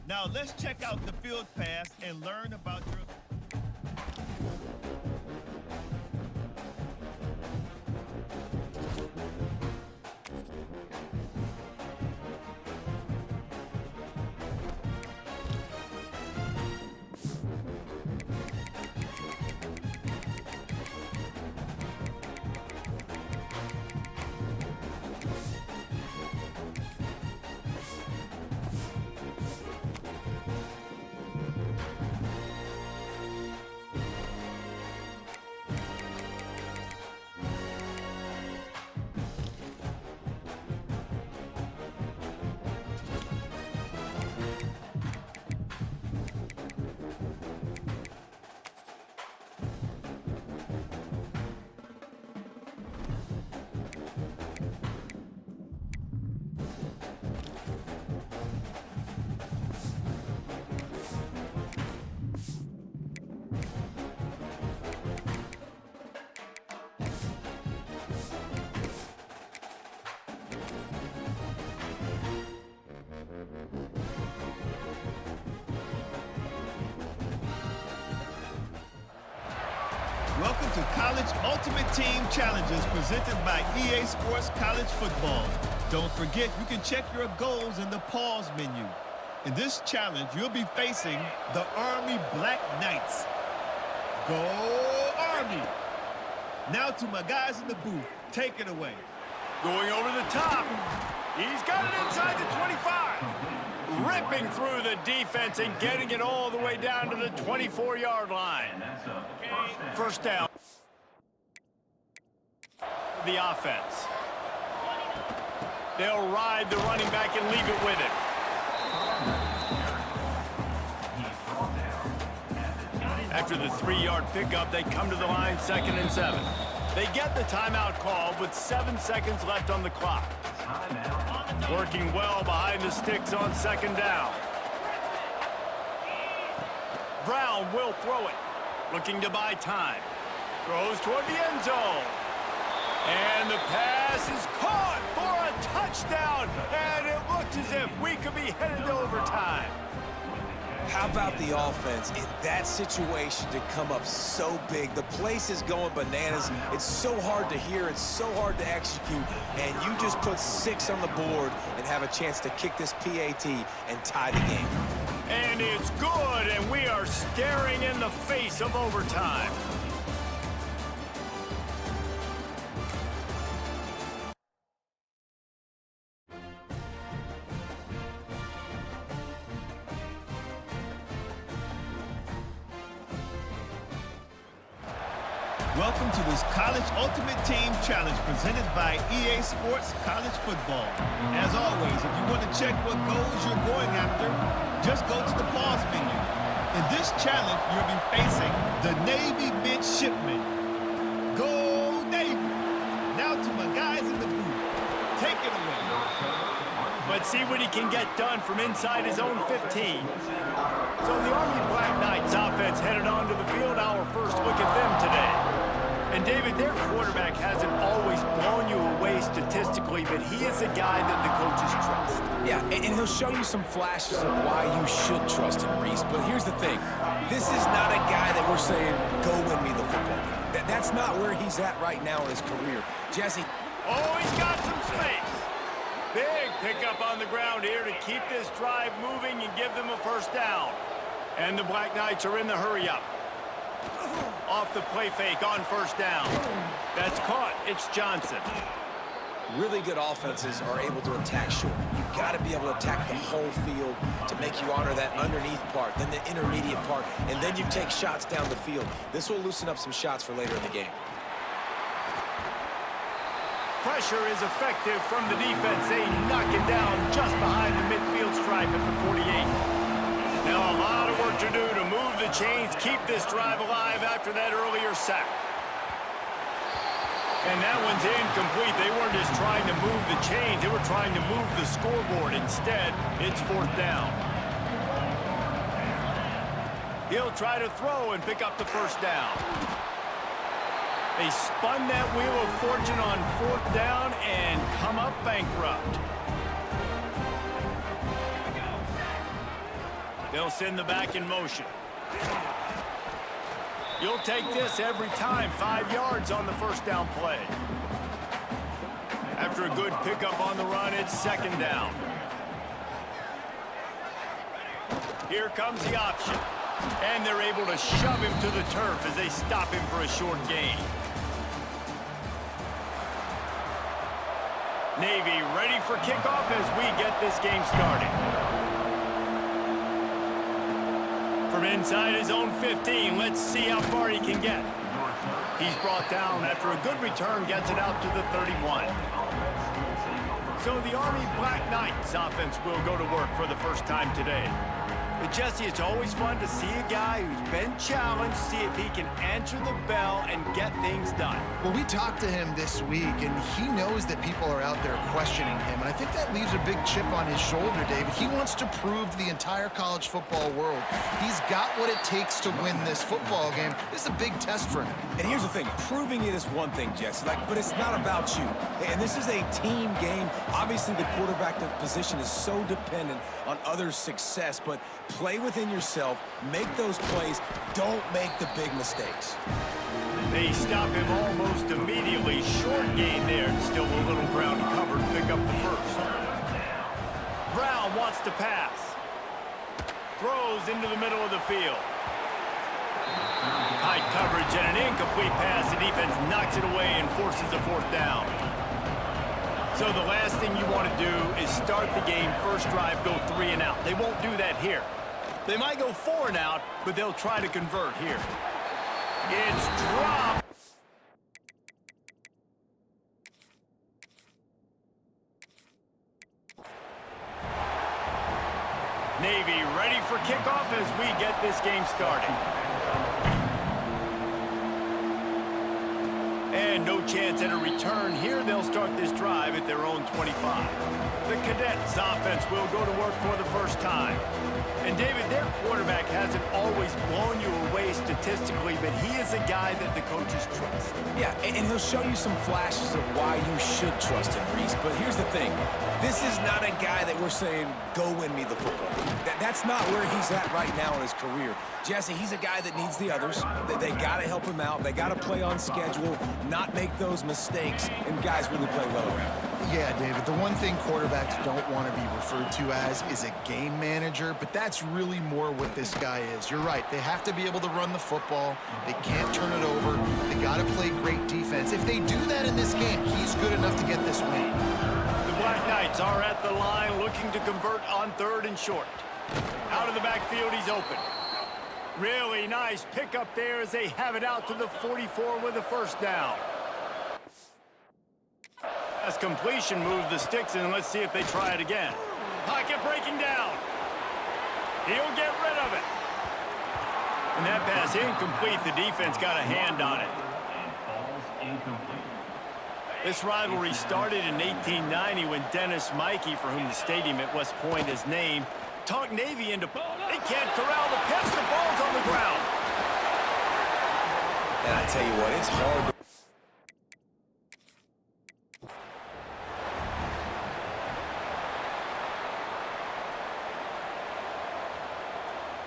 Now let's check out the field pass and learn about your... Welcome to College Ultimate Team Challenges presented by EA Sports College Football. Don't forget, you can check your goals in the pause menu. In this challenge, you'll be facing the Army Black Knights. Go Army! Now to my guys in the booth. Take it away. Going over the top. He's got it inside the 25. Ripping through the defense and getting it all the way down to the 24-yard line. First down. The offense. They'll ride the running back and leave it with it. After the 3-yard pickup, they come to the line 2nd and 7. They get the timeout call with 7 seconds left on the clock. Working well behind the sticks on 2nd down. Brown will throw it, looking to buy time. Throws toward the end zone. And the pass is caught for a touchdown. And it looks as if we could be headed to overtime. How about the offense in that situation to come up so big? The place is going bananas. It's so hard to hear. It's so hard to execute. And you just put 6 on the board and have a chance to kick this PAT and tie the game. And it's good, and we are staring in the face of overtime. Welcome to this College Ultimate Team Challenge presented by EA Sports College Football. As always, if you want to check what goals you're going after, just go to the pause menu. In this challenge, you'll be facing the Navy midshipmen. Go Navy! Now to my guys in the booth. Take it away. Let's see what he can get done from inside his own 15. So the Army Black Knights offense headed onto the field. Our first look at them today. And David, their quarterback hasn't always blown you away statistically, but he is a guy that the coaches trust. Yeah, and he'll show you some flashes of why you should trust him, Reese. But here's the thing. This is not a guy that we're saying, go win me the football game. That's not where he's at right now in his career. Jesse. Oh, he's got some space. Big pickup on the ground here to keep this drive moving and give them a first down. And the Black Knights are in the hurry-up. Off the play fake on first down. That's caught. It's Johnson. Really good offenses are able to attack short. You've got to be able to attack the whole field to make you honor that underneath part, then the intermediate part, and then you take shots down the field. This will loosen up some shots for later in the game. Pressure is effective from the defense. They knock it down just behind the midfield stripe at the 48. Now a lot of work to do to move the chains, keep this drive alive after that earlier sack. And that one's incomplete. They weren't just trying to move the chains. They were trying to move the scoreboard. Instead, it's 4th down. He'll try to throw and pick up the first down. They spun that wheel of fortune on 4th down and come up bankrupt. They'll send the back in motion. You'll take this every time. 5 yards on the first down play. After a good pickup on the run, it's 2nd down. Here comes the option. And they're able to shove him to the turf as they stop him for a short gain. Navy ready for kickoff as we get this game started. From inside his own 15, let's see how far he can get. He's brought down after a good return, gets it out to the 31. So the Army Black Knights offense will go to work for the first time today. But Jesse, it's always fun to see a guy who's been challenged, see if he can answer the bell and get things done. Well, we talked to him this week, and he knows that people are out there questioning him, and I think that leaves a big chip on his shoulder, David. He wants to prove to the entire college football world he's got what it takes to win this football game. This is a big test for him. And here's the thing, proving it is one thing, Jesse, but it's not about you. And this is a team game. Obviously, the quarterback position is so dependent on others' success, but play within yourself, make those plays, don't make the big mistakes. They stop him almost immediately. Short gain there, and still a little ground covered, pick up the first. Brown wants to pass. Throws into the middle of the field. Tight coverage and an incomplete pass. The defense knocks it away and forces a 4th down. So the last thing you want to do is start the game, first drive, go 3 and out. They won't do that here. They might go 4 and out, but they'll try to convert here. It's dropped. Navy ready for kickoff as we get this game started. And no chance at a return here. They'll start this drive at their own 25. The Cadets offense will go to work for the first time. And David, their quarterback hasn't always blown you away statistically, but he is a guy that the coaches trust. Yeah, and he'll show you some flashes of why you should trust him, Reese. But here's the thing. This is not a guy that we're saying, go win me the football. That's not where he's at right now in his career. Jesse, he's a guy that needs the others. They got to help him out. They got to play on schedule, not make those mistakes, and guys really play well around him. Yeah, David, the one thing quarterbacks don't want to be referred to as is a game manager, but that's really more what this guy is. You're right. They have to be able to run the football. They can't turn it over. They got to play great defense. If they do that in this game, he's good enough to get this win. The Black Knights are at the line looking to convert on 3rd and short. Out of the backfield, he's open. Really nice pickup there as they have it out to the 44 with a first down. As completion, move the sticks, and let's see if they try it again. Pocket breaking down. He'll get rid of it. And that pass incomplete. The defense got a hand on it. This rivalry started in 1890 when Dennis Mikey, for whom the stadium at West Point is named, talked Navy into... They can't corral the pitch. The ball's on the ground. And I tell you what, it's hard to...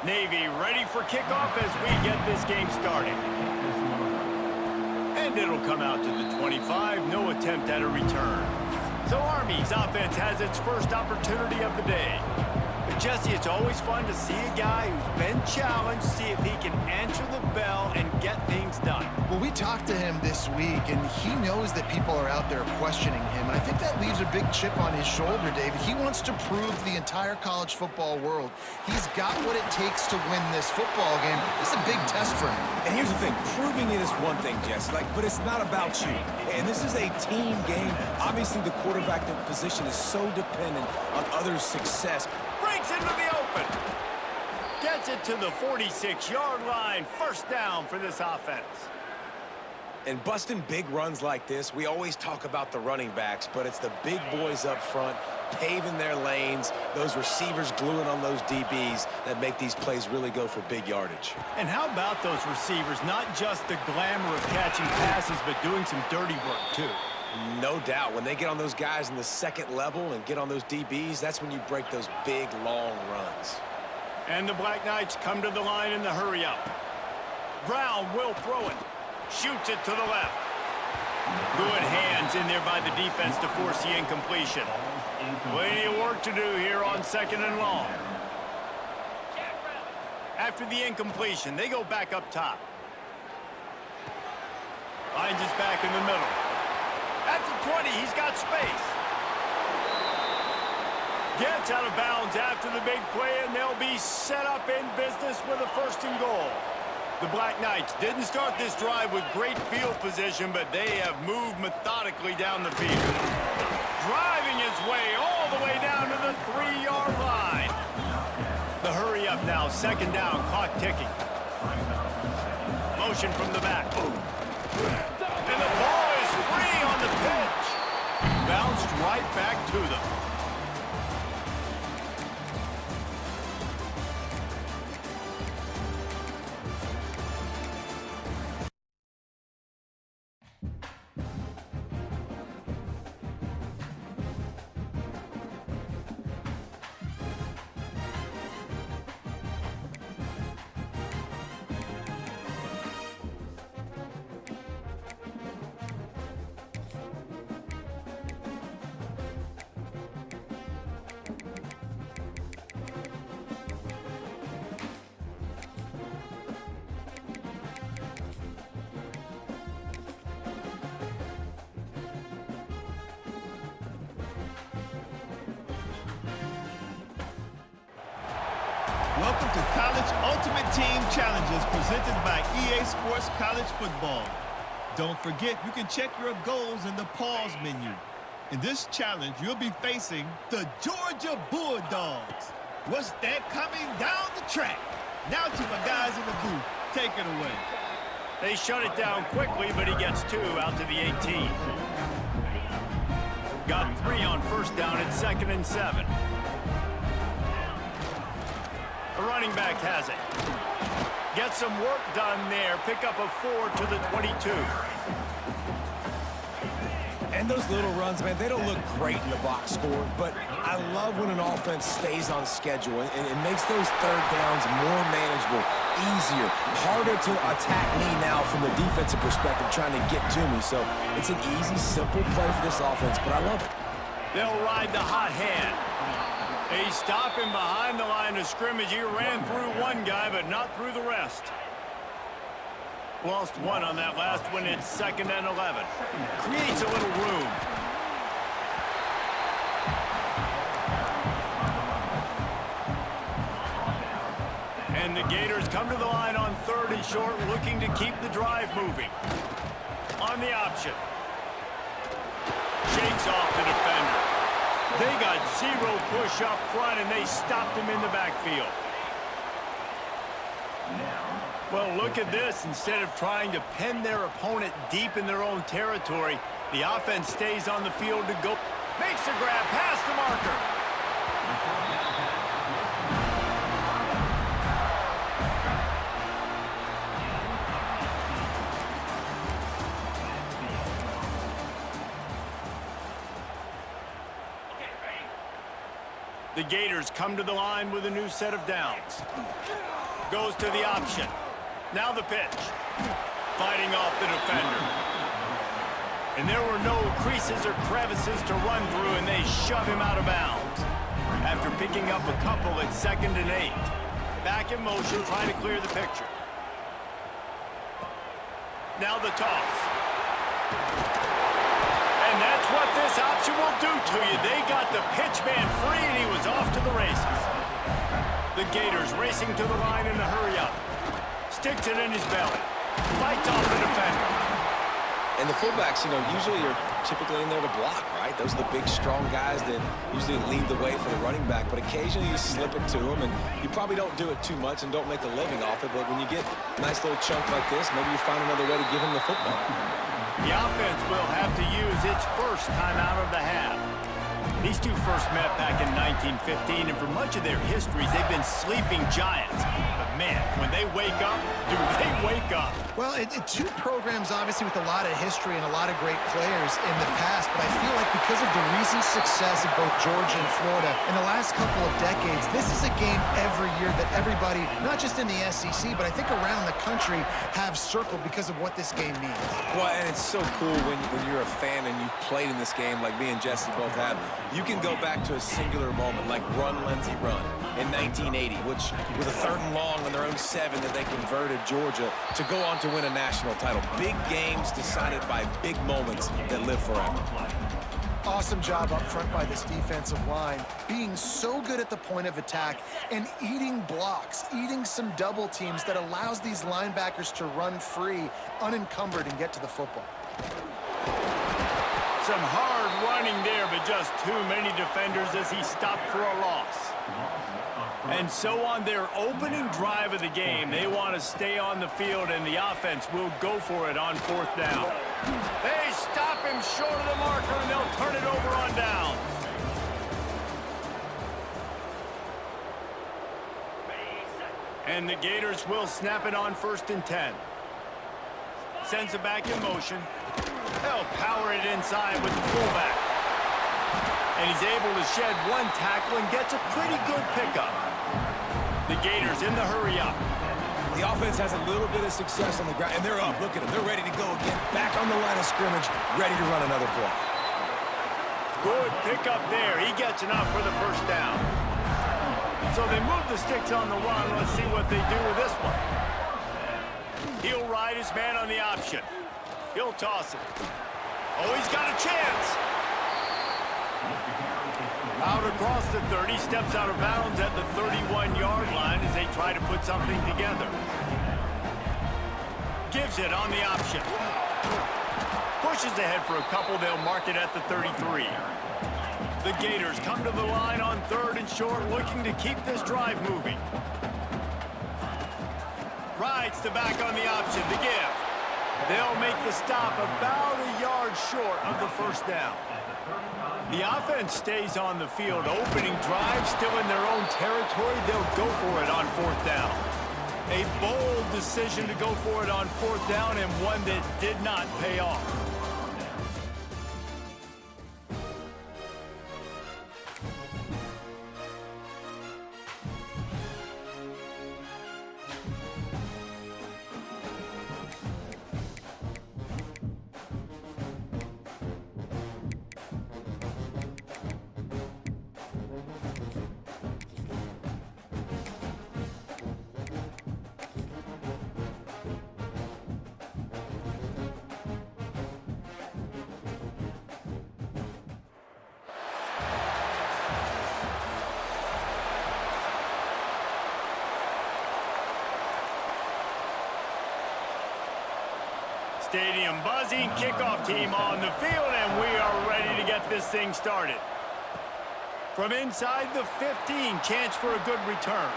Navy ready for kickoff as we get this game started. And it'll come out to the 25. No attempt at a return. So Army's offense has its first opportunity of the day. But Jesse, it's always fun to see a guy who's been challenged, see if he can answer the bell and get things done. Well, we talked to him this week, and he knows that people are out there questioning him, and I think that leaves a big chip on his shoulder, David. He wants to prove to the entire college football world he's got what it takes to win this football game. This is a big test for him. And here's the thing, proving it is one thing, Jesse, but it's not about you. And this is a team game. Obviously, the quarterback position is so dependent on others' success. Breaks into the open. Gets it to the 46-yard line. First down for this offense. And busting big runs like this, we always talk about the running backs, but it's the big boys up front, paving their lanes, those receivers gluing on those DBs that make these plays really go for big yardage. And how about those receivers? Not just the glamour of catching passes, but doing some dirty work, too. No doubt. When they get on those guys in the second level and get on those DBs, that's when you break those big, long runs. And the Black Knights come to the line in the hurry-up. Brown will throw it. Shoots it to the left. Good hands in there by the defense to force the incompletion. Plenty of work to do here on 2nd and long. After the incompletion, they go back up top. Finds his back in the middle. At the 20, he's got space. Gets out of bounds after the big play, and they'll be set up in business with a 1st and goal. The Black Knights didn't start this drive with great field position, but they have moved methodically down the field. Driving his way all the way down to the 3-yard line. The hurry up now, 2nd down, clock ticking. Motion from the back. And the ball is free on the pitch. Bounced right back to them. Welcome to College Ultimate Team Challenges presented by EA Sports College Football. Don't forget, you can check your goals in the pause menu. In this challenge, you'll be facing the Georgia Bulldogs. What's that coming down the track? Now to my guys in the booth. Take it away. They shut it down quickly, but he gets 2 out to the 18. Got 3 on first down at 2nd and 7. The running back has it. Get some work done there. Pick up a 4 to the 22. And those little runs, man, they don't look great in the box score, but I love when an offense stays on schedule and it makes those third downs more manageable, easier, harder to attack me now from the defensive perspective trying to get to me. So it's an easy, simple play for this offense, but I love it. They'll ride the hot hand. They stop him behind the line of scrimmage. He ran through one guy, but not through the rest. Lost 1 on that last one. It's 2nd and 11. Creates a little room. And the Gators come to the line on 3rd and short, looking to keep the drive moving. On the option. Shakes off the defender. They got 0 push up front, and they stopped him in the backfield. Well, look at this. Instead of trying to pen their opponent deep in their own territory, the offense stays on the field to go. Makes a grab past the marker. The Gators come to the line with a new set of downs. Goes to the option. Now the pitch. Fighting off the defender. And there were no creases or crevices to run through, and they shove him out of bounds. After picking up a couple at 2nd and 8. Back in motion, trying to clear the picture. Now the toss. And that's what this option will do to you. They got the pitch man free, and he was off to the races. The Gators racing to the line in a hurry-up. Sticks it in his belly. Fights off the defender. And the fullbacks, usually are typically in there to block, right? Those are the big, strong guys that usually lead the way for the running back. But occasionally you slip it to them, and you probably don't do it too much and don't make a living off it. But when you get a nice little chunk like this, maybe you find another way to give him the football. The offense will have to use its first time out of the half. These two first met back in 1915, and for much of their histories, they've been sleeping giants. But man, when they wake up, do they wake up? Well, two programs, obviously, with a lot of history and a lot of great players in the past, but I feel like because of the recent success of both Georgia and Florida in the last couple of decades, this is a game every year that everybody, not just in the SEC, but I think around the country, have circled because of what this game means. Well, and it's so cool when you're a fan and you've played in this game like me and Jesse both have. You can go back to a singular moment like Run, Lindsey, Run in 1980, which was a 3rd and long on their own 7 that they converted Georgia to go on to win a national title. Big games decided by big moments that live forever. Awesome job up front by this defensive line, being so good at the point of attack and eating blocks, eating some double teams that allows these linebackers to run free, unencumbered, and get to the football. Some hard running there, but just too many defenders as he stopped for a loss. And so on their opening drive of the game, they want to stay on the field, and the offense will go for it on 4th down. They stop him short of the marker, and they'll turn it over on downs. And the Gators will snap it on 1st and 10. Sends it back in motion. They'll power it inside with the fullback. And he's able to shed one tackle and gets a pretty good pickup. The Gators in the hurry-up. The offense has a little bit of success on the ground, and they're up. Look at them. They're ready to go again. Back on the line of scrimmage, ready to run another play. Good pickup there. He gets enough for the 1st down. So they move the sticks on the run. Let's see what they do with this one. He'll ride his man on the option. He'll toss it. Oh, he's got a chance. Out across the 30, steps out of bounds at the 31-yard line as they try to put something together. Gives it on the option. Pushes ahead for a couple. They'll mark it at the 33. The Gators come to the line on 3rd and short, looking to keep this drive moving. Rides the back on the option to give. They'll make the stop about a yard short of the first down. The offense stays on the field. Opening drive, still in their own territory. They'll go for it on 4th down. A bold decision to go for it on 4th down, and one that did not pay off. Stadium buzzing, kickoff team on the field, and we are ready to get this thing started. From inside the 15, chance for a good return.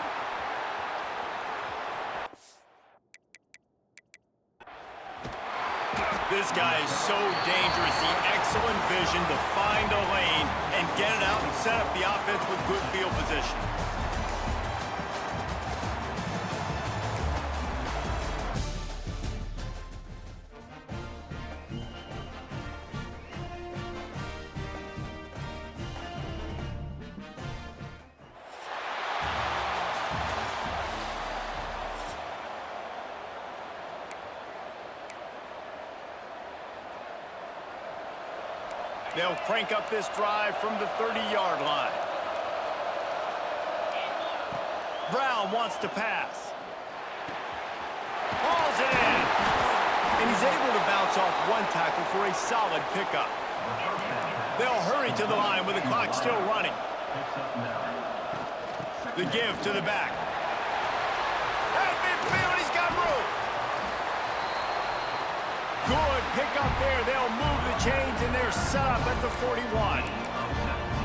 This guy is so dangerous. The excellent vision to find a lane and get it out and set up the offense with good field position. They'll crank up this drive from the 30-yard line. Brown wants to pass. Hauls it in. And he's able to bounce off one tackle for a solid pickup. They'll hurry to the line with the clock still running. The give to the back. At midfield, he's got room. Good pick up there. They'll move the chains, and they're set up at the 41.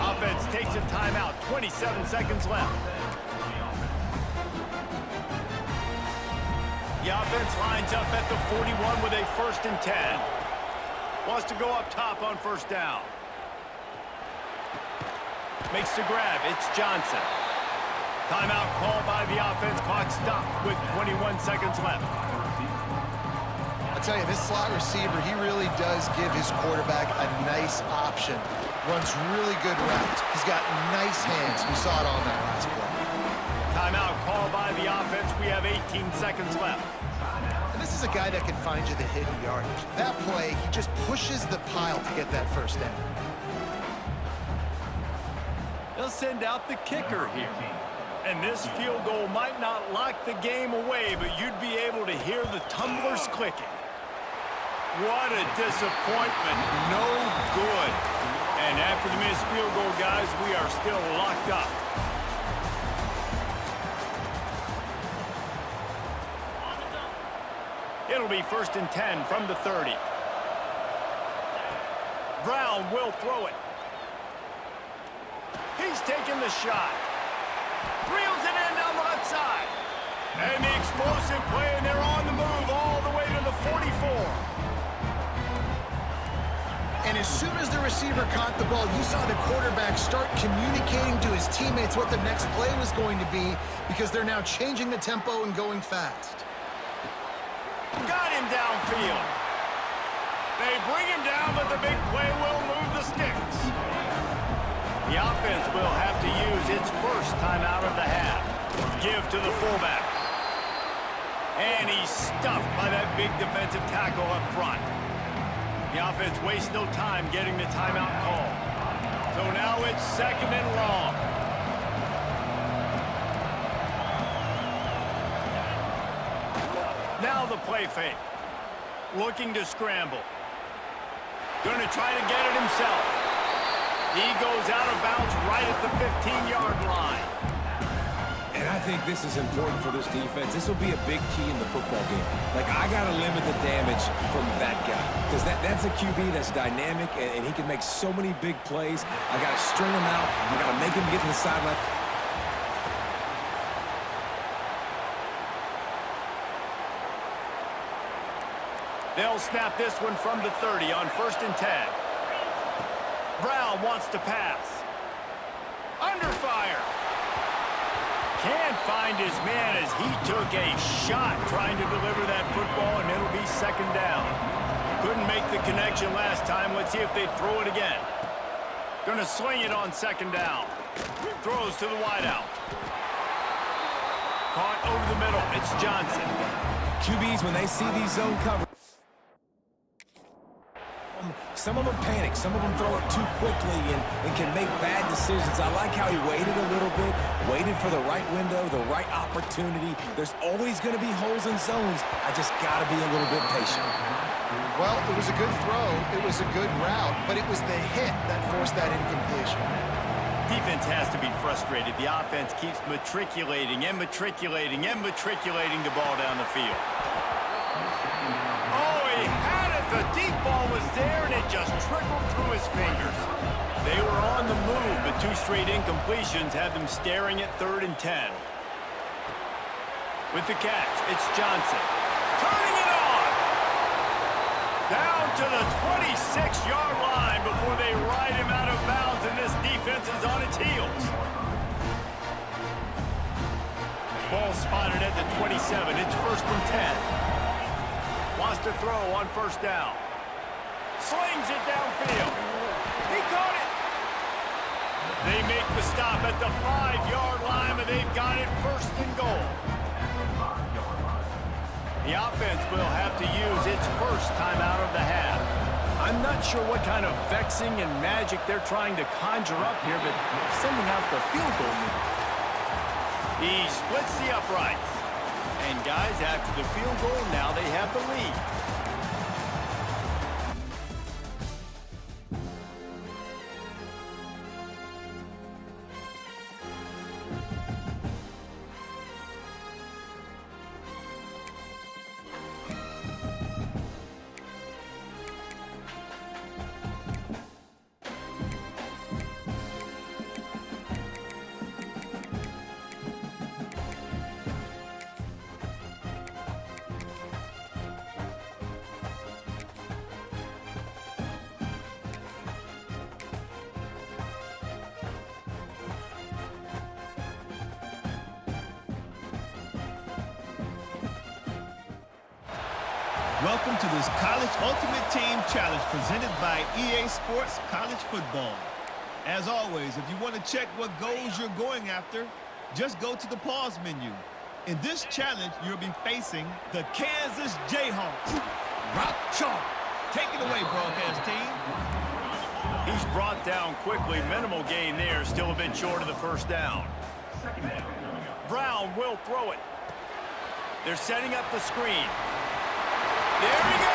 Offense takes a timeout. 27 seconds left. The offense lines up at the 41 with a 1st and 10. Wants to go up top on 1st down. Makes the grab. It's Johnson. Timeout called by the offense. Clock stopped with 21 seconds left. I'll tell you, this slot receiver, he really does give his quarterback a nice option. Runs really good routes. He's got nice hands. We saw it on that last play. Timeout called by the offense. We have 18 seconds left. And this is a guy that can find you the hidden yardage. That play, he just pushes the pile to get that 1st down. They'll send out the kicker here. And this field goal might not lock the game away, but you'd be able to hear the tumblers clicking. What a disappointment. No good. And after the missed field goal, guys, we are still locked up. It'll be 1st and 10 from the 30. Brown will throw it. He's taking the shot. Reels it in down the left side. And the explosive play, and they're on the move all the way to the 44. And as soon as the receiver caught the ball, you saw the quarterback start communicating to his teammates what the next play was going to be, because they're now changing the tempo and going fast. Got him downfield. They bring him down, but the big play will move the sticks. The offense will have to use its 1st timeout of the half. Give to the fullback. And he's stuffed by that big defensive tackle up front. The offense wastes no time getting the timeout call. So now it's 2nd and long. Now the play fake. Looking to scramble. Gonna try to get it himself. He goes out of bounds right at the 15-yard line. And I think this is important for this defense. This will be a big key in the football game. Like, I got to limit the damage from that guy because that's a QB that's dynamic, and he can make so many big plays. I got to string him out. I got to make him get to the sideline. They'll snap this one from the 30 on 1st and 10. Brown wants to pass. Under fire. Can't find his man as he took a shot trying to deliver that football, and it'll be 2nd down. Couldn't make the connection last time. Let's see if they throw it again. Gonna swing it on 2nd down. Throws to the wideout. Caught over the middle. It's Johnson. QBs, when they see these zone covers, some of them panic. Some of them throw it too quickly and can make bad decisions. I like how he waited a little bit, waited for the right window, the right opportunity. There's always going to be holes in zones. I just got to be a little bit patient. Well, it was a good throw. It was a good route, but it was the hit that forced that incompletion. Defense has to be frustrated. The offense keeps matriculating and matriculating and matriculating the ball down the field. Oh, he had it. The deep ball was there, and it just trickled through his fingers. They were on the move, but 2 straight incompletions had them staring at 3rd and 10. With the catch, it's Johnson. Turning it on! Down to the 26-yard line before they ride him out of bounds, and this defense is on its heels. Ball spotted at the 27. It's 1st and 10. Wants to throw on 1st down. Slings it downfield. He caught it. They make the stop at the 5-yard line, but they've got it 1st and goal. The offense will have to use its first timeout of the half. I'm not sure what kind of vexing and magic they're trying to conjure up here, but sending out the field goal unit. He splits the uprights. And guys, after the field goal, now they have the lead. Welcome to this College Ultimate Team Challenge presented by EA Sports College Football. As always, if you want to check what goals you're going after, just go to the pause menu. In this challenge, you'll be facing the Kansas Jayhawks. Rock chalk. Take it away, broadcast team. He's brought down quickly. Minimal gain there. Still a bit short of the 1st down. Brown will throw it. They're setting up the screen. There he goes!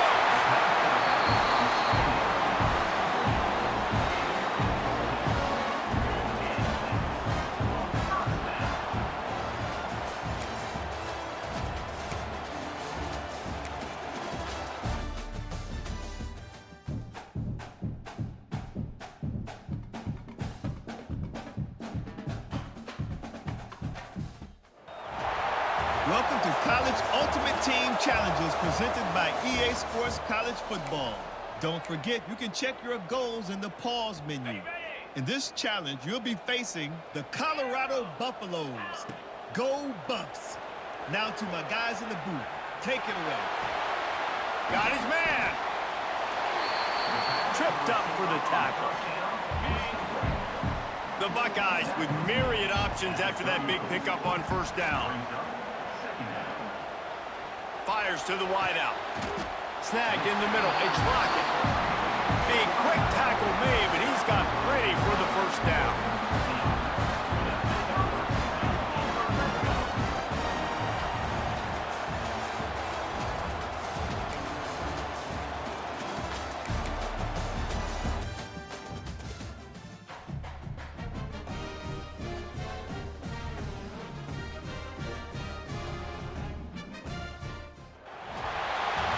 Welcome to College Ultimate Team Challenges presented by EA Sports College Football. Don't forget, you can check your goals in the pause menu. In this challenge, you'll be facing the Colorado Buffaloes. Go Buffs! Now to my guys in the booth. Take it away. Got his man. Tripped up for the tackle. The Buckeyes with myriad options after that big pickup on 1st down. Fires to the wideout. Snagged in the middle. It's Rocket. A quick tackle made, but he's got Brady for the 1st down.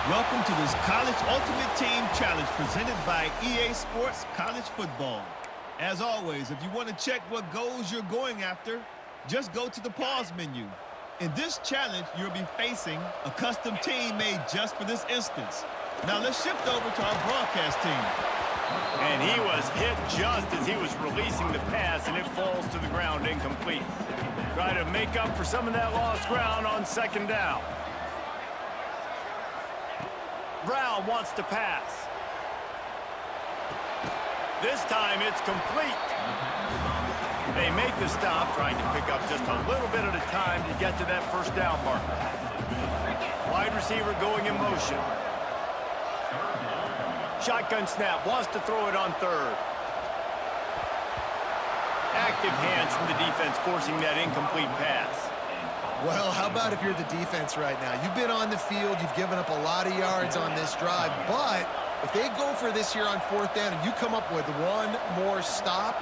Welcome to this College Ultimate Team Challenge presented by EA Sports College Football. As always, if you want to check what goals you're going after, just go to the pause menu. In this challenge, you'll be facing a custom team made just for this instance. Now let's shift over to our broadcast team. And he was hit just as he was releasing the pass, and it falls to the ground incomplete. Try to make up for some of that lost ground on second down. Brown wants to pass. This time it's complete. They make the stop, trying to pick up just a little bit at a time to get to that first down marker. Wide receiver going in motion. Shotgun snap, wants to throw it on third. Active hands from the defense forcing that incomplete pass. Well, how about if you're the defense right now? You've been on the field, you've given up a lot of yards on this drive, but if they go for this here on fourth down and you come up with one more stop,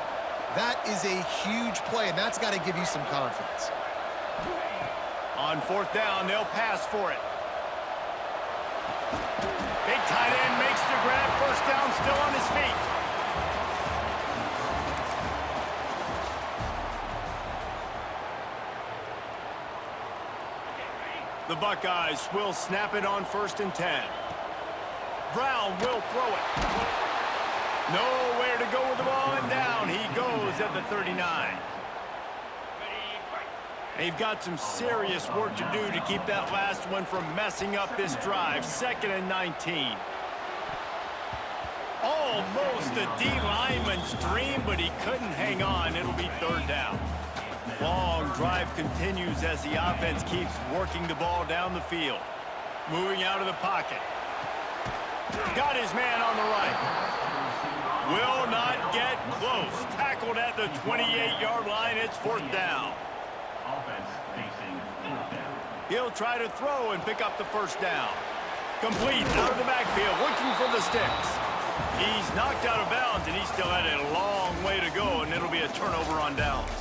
that is a huge play, and that's got to give you some confidence. On fourth down, they'll pass for it. Big tight end makes the grab, first down, still on his feet. The Buckeyes will snap it on 1st and 10. Brown will throw it. Nowhere to go with the ball, and down he goes at the 39. They've got some serious work to do to keep that last one from messing up this drive. 2nd and 19. Almost a D lineman's dream, but he couldn't hang on. It'll be 3rd down. Long drive continues as the offense keeps working the ball down the field. Moving out of the pocket. Got his man on the right. Will not get close. Tackled at the 28-yard line. It's 4th down. He'll try to throw and pick up the first down. Complete out of the backfield, looking for the sticks. He's knocked out of bounds, and he still had a long way to go, and it'll be a turnover on downs.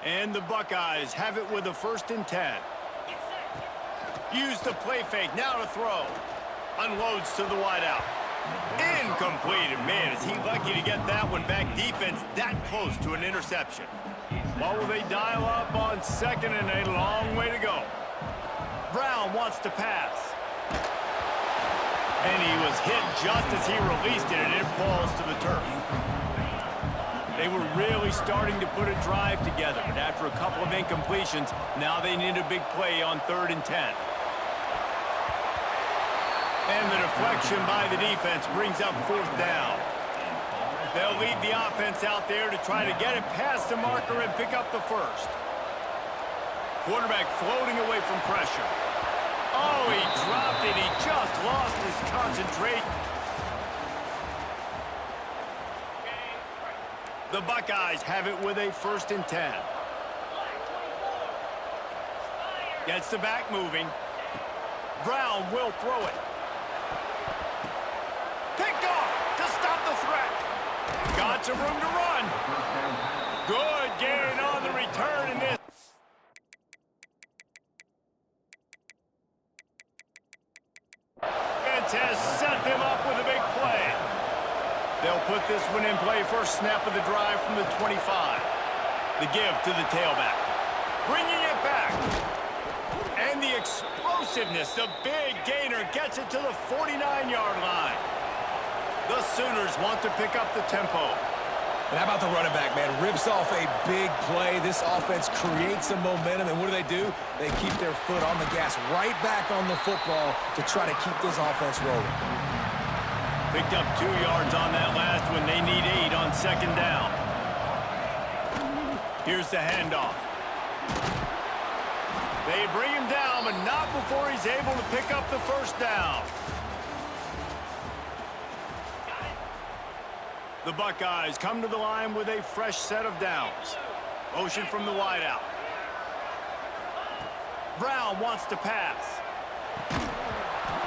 And the Buckeyes have it with a 1st and 10. Use the play fake, now to throw. Unloads to the wideout. Incomplete, and man, is he lucky to get that one back. Defense that close to an interception. What will they dial up on 2nd and a long way to go? Brown wants to pass. And he was hit just as he released it, and it falls to the turf. They were really starting to put a drive together, but after a couple of incompletions, now they need a big play on 3rd and 10. And the deflection by the defense brings up 4th down. They'll lead the offense out there to try to get it past the marker and pick up the first. Quarterback floating away from pressure. Oh, he dropped it. He just lost his concentration. The Buckeyes have it with a 1st and 10. Gets the back moving. Brown will throw it. Picked off to stop the threat. Got some room to run. Good gain on the return in this. Defense has set them up with a big play. They'll put this one in play. First snap of the drive from the 25. The give to the tailback. Bringing it back. And the explosiveness, the big gainer gets it to the 49-yard line. The Sooners want to pick up the tempo. And how about the running back, man? Rips off a big play. This offense creates some momentum, and what do? They keep their foot on the gas, right back on the football to try to keep this offense rolling. Picked up 2 yards on that last one. They need 8 on 2nd down. Here's the handoff. They bring him down, but not before he's able to pick up the first down. The Buckeyes come to the line with a fresh set of downs. Motion from the wideout. Brown wants to pass.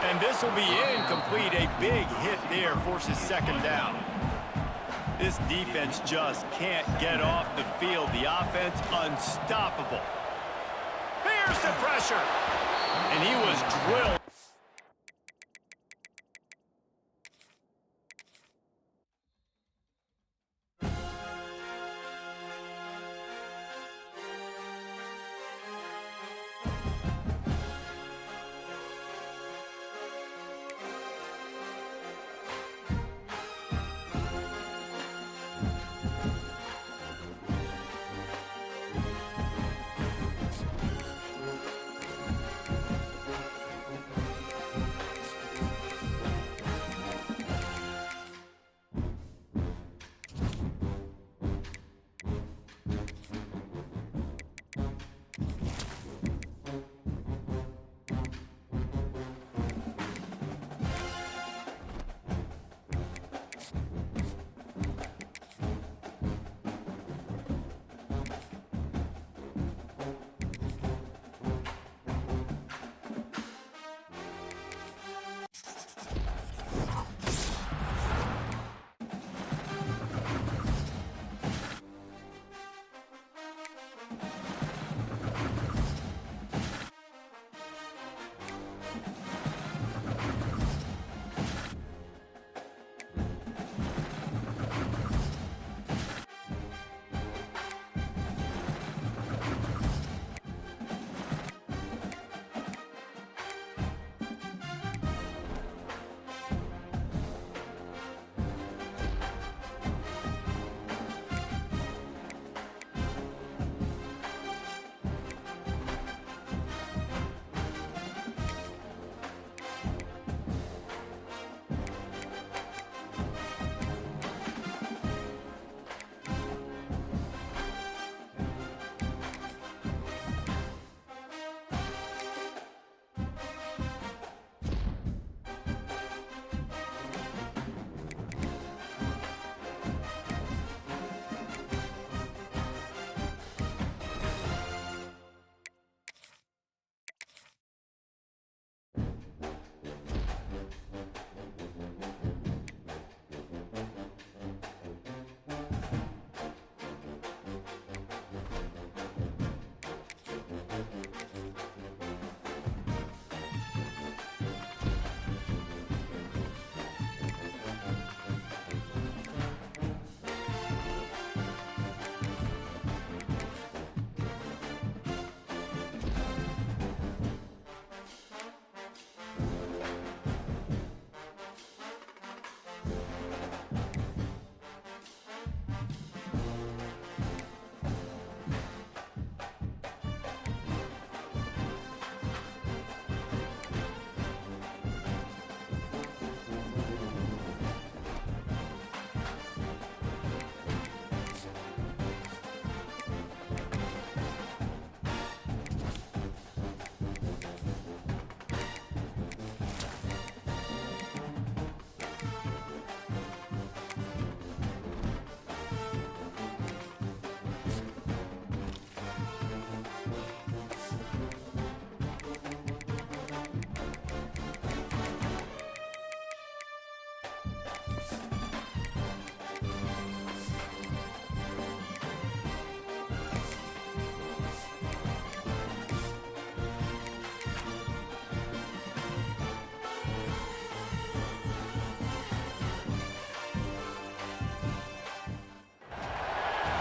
And this will be incomplete. A big hit there forces 2nd down. This defense just can't get off the field. The offense unstoppable. Here's the pressure. And he was drilled.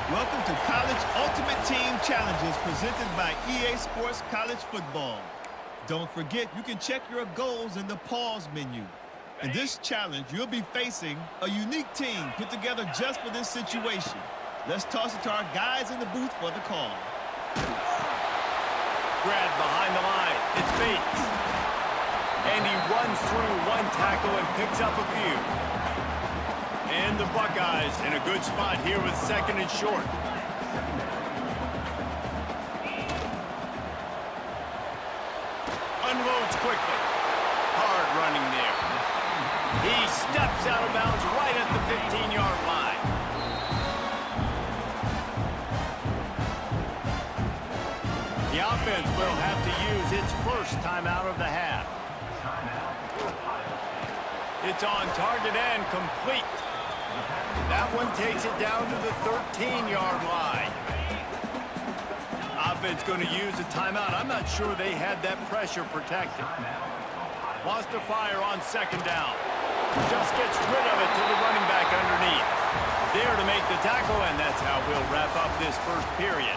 Welcome to College Ultimate Team Challenges presented by EA Sports College Football. Don't forget, you can check your goals in the pause menu. In this challenge, you'll be facing a unique team put together just for this situation. Let's toss it to our guys in the booth for the call. Grab behind the line. It's Bates. And he runs through one tackle and picks up a few. And the Buckeyes in a good spot here with second and short. Unloads quickly. Hard running there. He steps out of bounds right at the 15-yard line. The offense will have to use its first timeout of the half. It's on target and complete. That one takes it down to the 13-yard line. Offense going to use a timeout. I'm not sure they had that pressure protected. Wants to fire on second down. Just gets rid of it to the running back underneath. There to make the tackle, and that's how we'll wrap up this first period.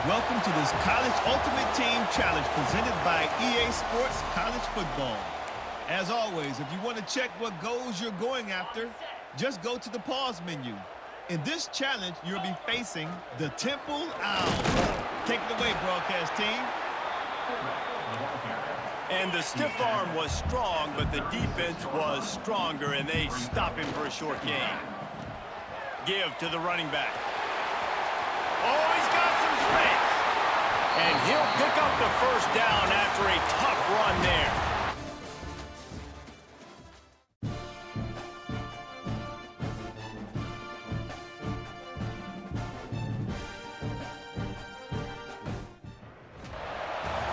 Welcome to this College Ultimate Team Challenge presented by EA Sports College Football. As always, if you want to check what goals you're going after, just go to the pause menu. In this challenge, you'll be facing the Temple Owls. Take it away, broadcast team. And the stiff arm was strong, but the defense was stronger, and they stop him for a short gain. Give to the running back. Oh, he's got some space. And he'll pick up the first down after a tough run there.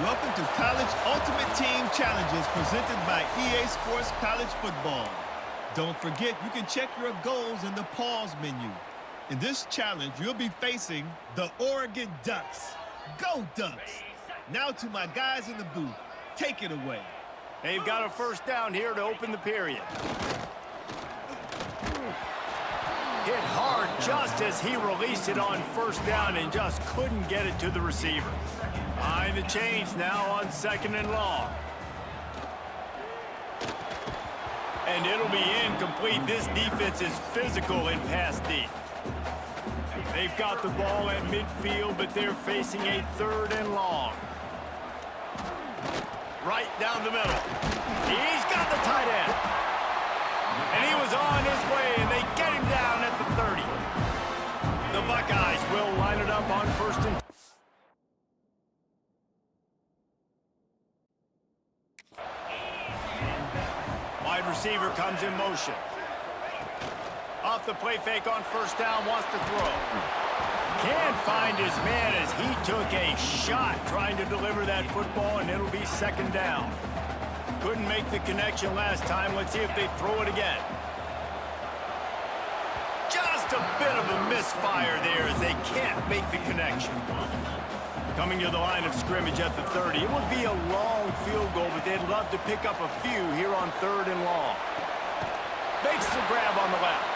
Welcome to College Ultimate Team Challenges presented by EA Sports College Football. Don't forget, you can check your goals in the pause menu. In this challenge, you'll be facing the Oregon Ducks. Go Ducks! Now to my guys in the booth. Take it away. They've got a first down here to open the period. Hit hard just as he released it on first down and just couldn't get it to the receiver. Behind the chains now on second and long. And it'll be incomplete. This defense is physical in pass deep. They've got the ball at midfield, but they're facing a third and long. Right down the middle. He's got the tight end. And he was on his way, and they get him down at the 30. The Buckeyes will line it up on first and 10. Wide receiver comes in motion. Off the play fake on first down, wants to throw. Can't find his man as he took a shot trying to deliver that football, and it'll be second down. Couldn't make the connection last time. Let's see if they throw it again. Just a bit of a misfire there as they can't make the connection. Coming to the line of scrimmage at the 30. It would be a long field goal, but they'd love to pick up a few here on third and long. Makes the grab on the left.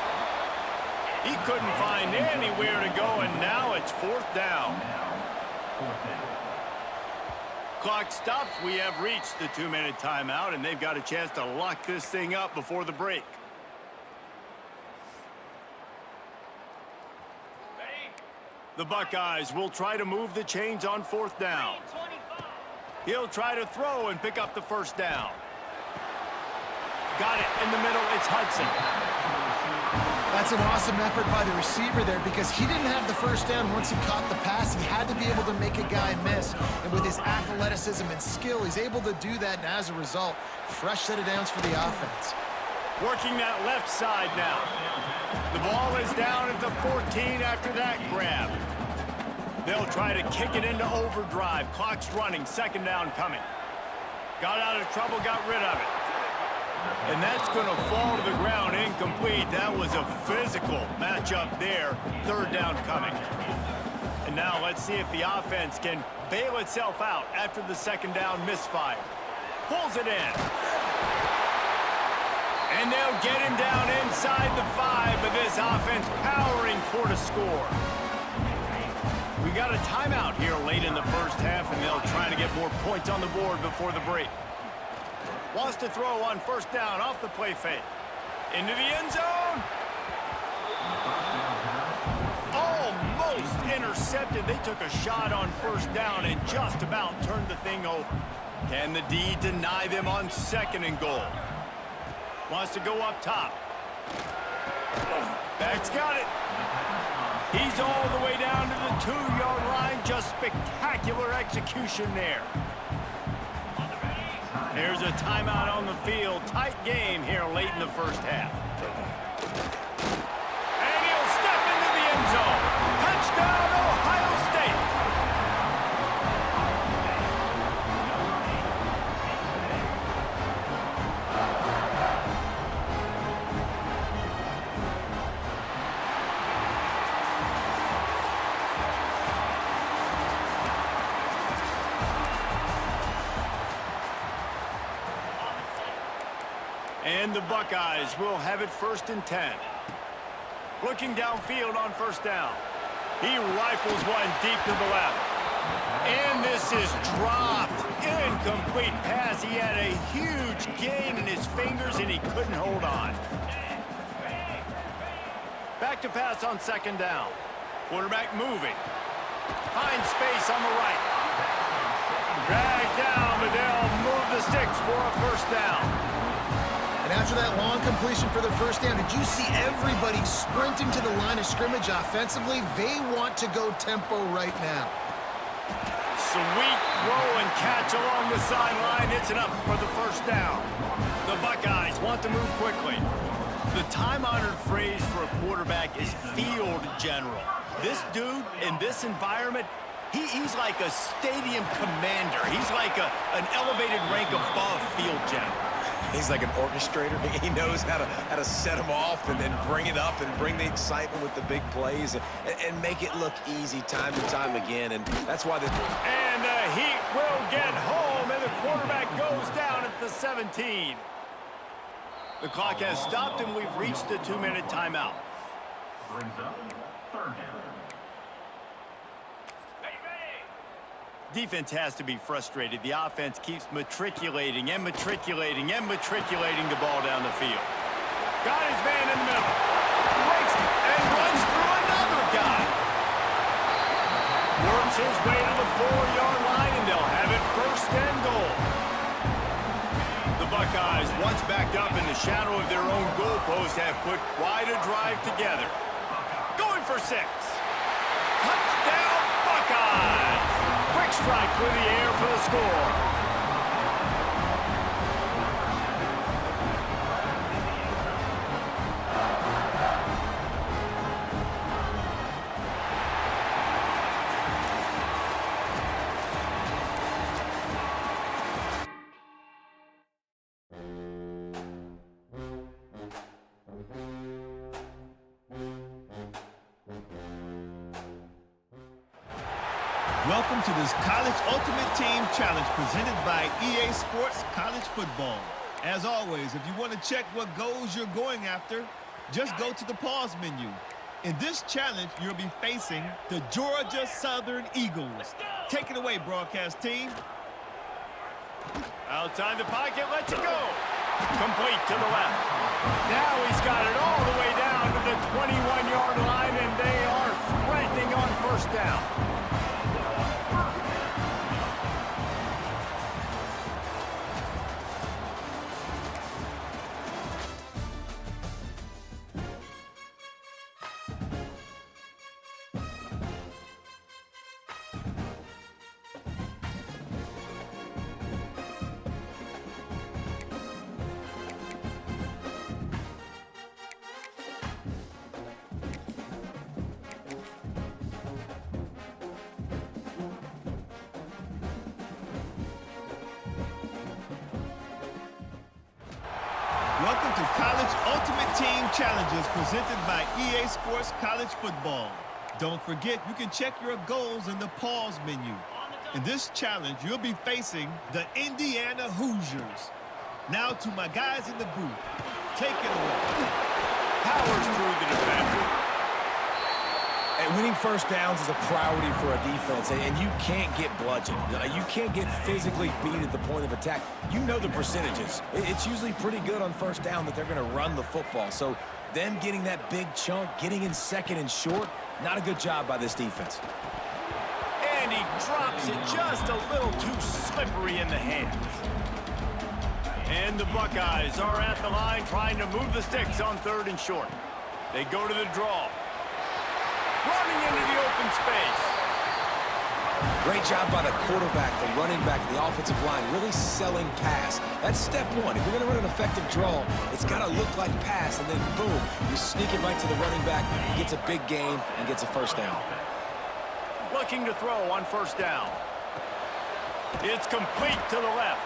He couldn't find anywhere to go, and now it's fourth down. Clock stops. We have reached the 2-minute timeout, and they've got a chance to lock this thing up before the break. The Buckeyes will try to move the chains on fourth down. He'll try to throw and pick up the first down. Got it in the middle. It's Hudson. That's an awesome effort by the receiver there because he didn't have the first down once he caught the pass. He had to be able to make a guy miss. And with his athleticism and skill, he's able to do that. And as a result, fresh set of downs for the offense. Working that left side now. The ball is down at the 14 after that grab. They'll try to kick it into overdrive. Clock's running. Second down coming. Got out of trouble, got rid of it. And that's going to fall to the ground incomplete. That was a physical matchup there. Third down coming. And now let's see if the offense can bail itself out after the second down misfire. Pulls it in. And they'll get him down inside the 5, but this offense powering toward a score. We got a timeout here late in the first half, and they'll try to get more points on the board before the break. Wants to throw on first down off the play fake. Into the end zone. Almost intercepted. They took a shot on first down and just about turned the thing over. Can the D deny them on second and goal? Wants to go up top. Back's got it. He's all the way down to the 2-yard line. Just spectacular execution there. There's a timeout on the field. Tight game here late in the first half. And he'll step into the end zone. Touchdown, Ohio State. And the Buckeyes will have it 1st and 10. Looking downfield on 1st down. He rifles one deep to the left. And this is dropped. Incomplete pass. He had a huge gain in his fingers, and he couldn't hold on. Back to pass on 2nd down. Quarterback moving. Finds space on the right. Dragged down, but they'll move the sticks for a 1st down. And after that long completion for the 1st down, did you see everybody sprinting to the line of scrimmage offensively? They want to go tempo right now. Sweet throw and catch along the sideline. It's enough for the 1st down. The Buckeyes want to move quickly. The time-honored phrase for a quarterback is field general. This dude, in this environment, he's like a stadium commander. He's like an elevated rank above field general. He's like an orchestrator. He knows how to set them off and then bring it up and bring the excitement with the big plays and make it look easy time and time again. And that's why And the Heat will get home, and the quarterback goes down at the 17. The clock has stopped, and we've reached the 2-minute timeout. Brings up 3rd down. Defense has to be frustrated. The offense keeps matriculating and matriculating and matriculating the ball down the field. Got his man in the middle. Breaks and runs through another guy. Works his way to the 4-yard line, and they'll have it 1st and goal. The Buckeyes, once backed up in the shadow of their own goalpost, have put quite a drive together. Going for 6. Touchdown, Buckeyes! Quick strike through the air for the score. Welcome to this College Ultimate Team Challenge presented by EA Sports College Football. As always, if you want to check what goals you're going after, just go to the pause menu. In this challenge, you'll be facing the Georgia Southern Eagles. Take it away, broadcast team. Outside the pocket, lets it go. Complete to the left. Now he's got it all the way down to the 21-yard line, and they are threatening on 1st down. Welcome to College Ultimate Team Challenges presented by EA Sports College Football. Don't forget, you can check your goals in the pause menu. In this challenge, you'll be facing the Indiana Hoosiers. Now to my guys in the booth. Take it away. Powers through the defender. And winning 1st downs is a priority for a defense, and you can't get bludgeoned. You can't get physically beat at the point of attack. You know the percentages. It's usually pretty good on 1st down that they're going to run the football. So them getting that big chunk, getting in 2nd and short, not a good job by this defense. And he drops it just a little too slippery in the hands. And the Buckeyes are at the line trying to move the sticks on 3rd and short. They go to the draw. Running into the open space. Great job by the quarterback, the running back, the offensive line, really selling pass. That's step one. If you're going to run an effective draw, it's got to look like pass, and then boom, you sneak it right to the running back, gets a big gain, and gets a first down. Looking to throw on first down. It's complete to the left.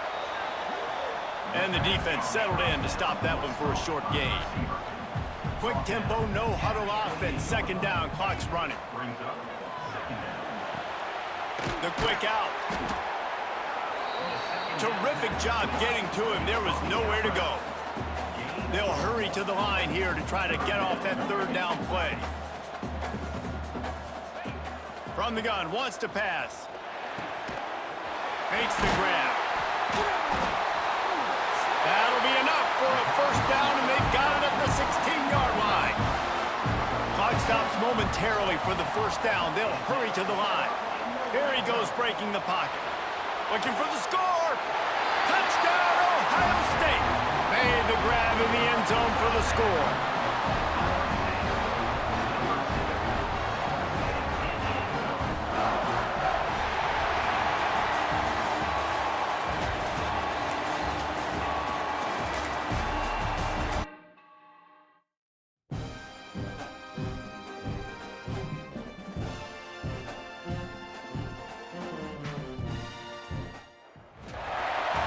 And the defense settled in to stop that one for a short gain. Quick tempo, no huddle offense. Second down, clock's running. Brings up second down. The quick out. Terrific job getting to him. There was nowhere to go. They'll hurry to the line here to try to get off that third down play. From the gun, wants to pass. Makes the grab. That'll be enough for a first down, and they've got it at the 16-yard line. Clock stops momentarily for the first down. They'll hurry to the line. Here he goes, breaking the pocket. Looking for the score. Touchdown, Ohio State. Made the grab in the end zone for the score.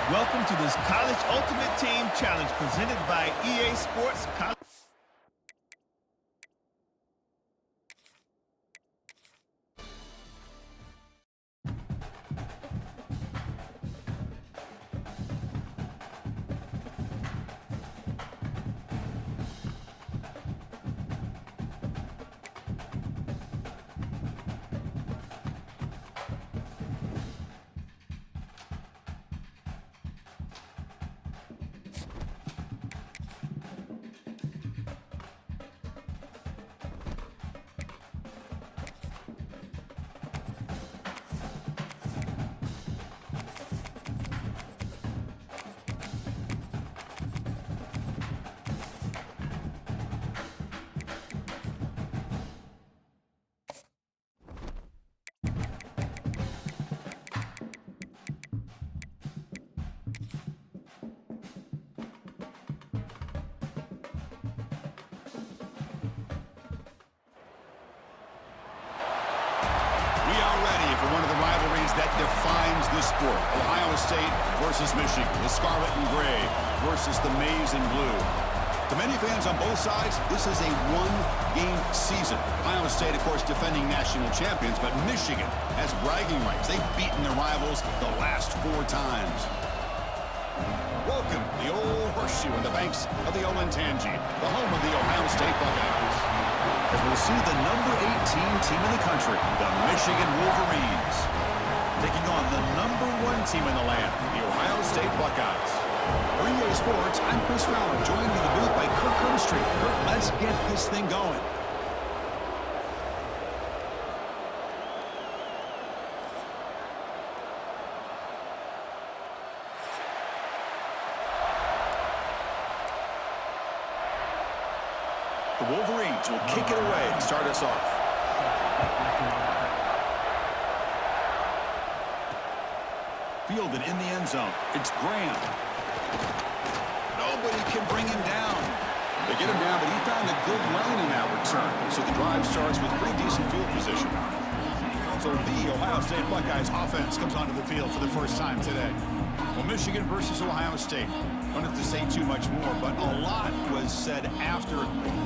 Welcome to this College Ultimate Team Challenge presented by EA Sports College. For one of the rivalries that defines this sport. Ohio State versus Michigan. The scarlet and gray versus the maize and blue. To many fans on both sides, this is a one-game season. Ohio State, of course, defending national champions, but Michigan has bragging rights. They've beaten their rivals the last 4 times. Welcome, the old horseshoe on the banks of the Olentangy, the home of the Ohio State Buckeyes. As we'll see the number 18 team in the country, the Michigan Wolverines, taking on the number 1 team in the land, the Ohio State Buckeyes. For EA Sports, I'm Chris Fowler, joined in the booth by Kirk Herbstreit. Kirk, let's get this thing going. The Wolverines will kick it away and start us off. Fielded in the end zone. It's Graham. Nobody can bring him down. They get him down, but he found a good lane in that return. So the drive starts with pretty decent field position. So the Ohio State Buckeyes offense comes onto the field for the first time today. Well, Michigan versus Ohio State. Don't have to say too much more, but a lot was said after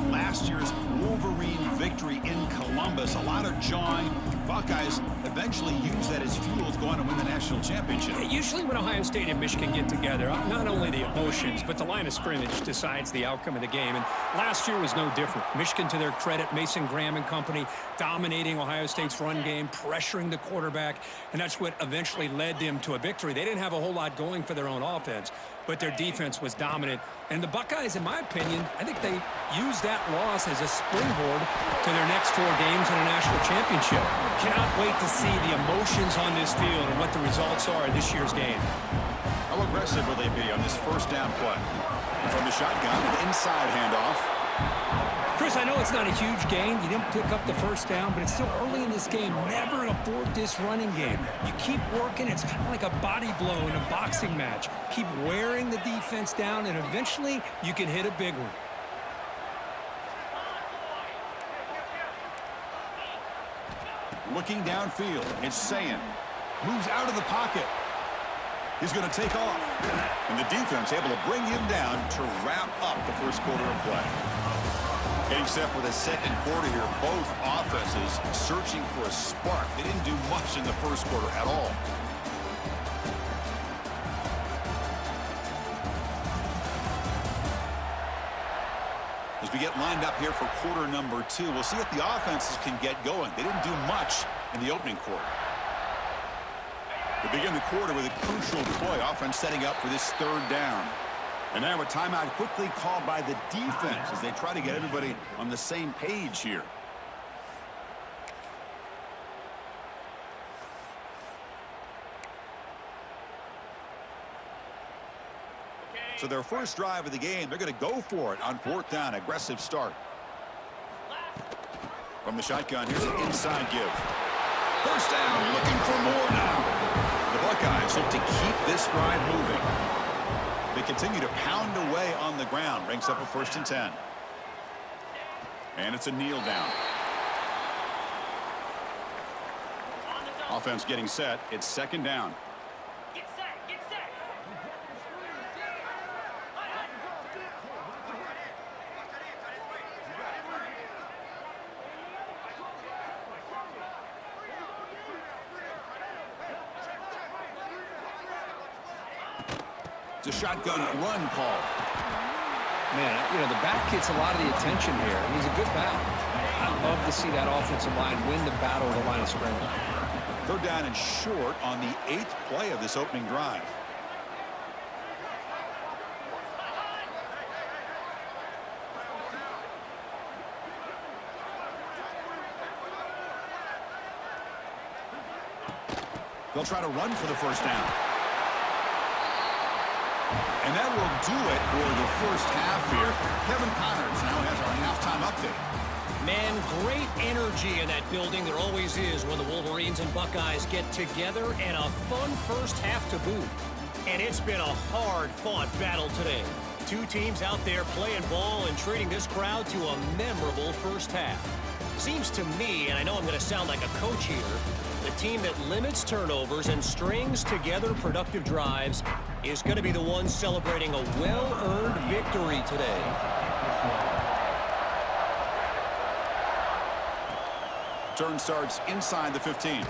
last year's Wolverine victory in Columbus. A lot of jawing. Buckeyes eventually use that as fuel to go on and win the national championship. Usually when Ohio State and Michigan get together, not only the emotions, but the line of scrimmage decides the outcome of the game. And last year was no different. Michigan, to their credit, Mason Graham and company dominating Ohio State's run game, pressuring the quarterback, and that's what eventually led them to a victory. They didn't have a whole lot going for their own offense, but their defense was dominant. And the Buckeyes, in my opinion, I think they used that loss as a springboard to their next 4 games in a national championship. Cannot wait to see the emotions on this field and what the results are in this year's game. How aggressive will they be on this first down play? From the shotgun, an inside handoff. Chris, I know it's not a huge gain. You didn't pick up the first down, but it's still early in this game. Never abort this running game. You keep working. It's kind of like a body blow in a boxing match. Keep wearing the defense down, and eventually you can hit a big one. Looking downfield, it's Sayin. Moves out of the pocket. He's going to take off. And the defense able to bring him down to wrap up the first quarter of play. Getting set for the second quarter here. Both offenses searching for a spark. They didn't do much in the first quarter at all. As we get lined up here for quarter number 2, we'll see if the offenses can get going. They didn't do much in the opening quarter. We begin the quarter with a crucial play. Offense setting up for this third down. And now a timeout quickly called by the defense as they try to get everybody on the same page here. So their first drive of the game, they're going to go for it on fourth down. Aggressive start. From the shotgun, here's an inside give. First down, looking for more now. The Buckeyes look to keep this drive moving. They continue to pound away on the ground. Brings up a 1st and 10. And it's a kneel down. Offense getting set. It's second down. Get set, get set. It's a shotgun run call. Man, you know, the back gets a lot of the attention here. He's a good back. I love to see that offensive line win the battle of the line of scrimmage. Third down and short on the 8th play of this opening drive. They'll try to run for the first down. And that will do it for the first half here. Kevin Connors now has our halftime update. Man, great energy in that building. There always is when the Wolverines and Buckeyes get together, and a fun first half to boot. And it's been a hard-fought battle today. Two teams out there playing ball and treating this crowd to a memorable first half. Seems to me, and I know I'm going to sound like a coach here, the team that limits turnovers and strings together productive drives is going to be the one celebrating a well-earned victory today. Turn starts inside the 15.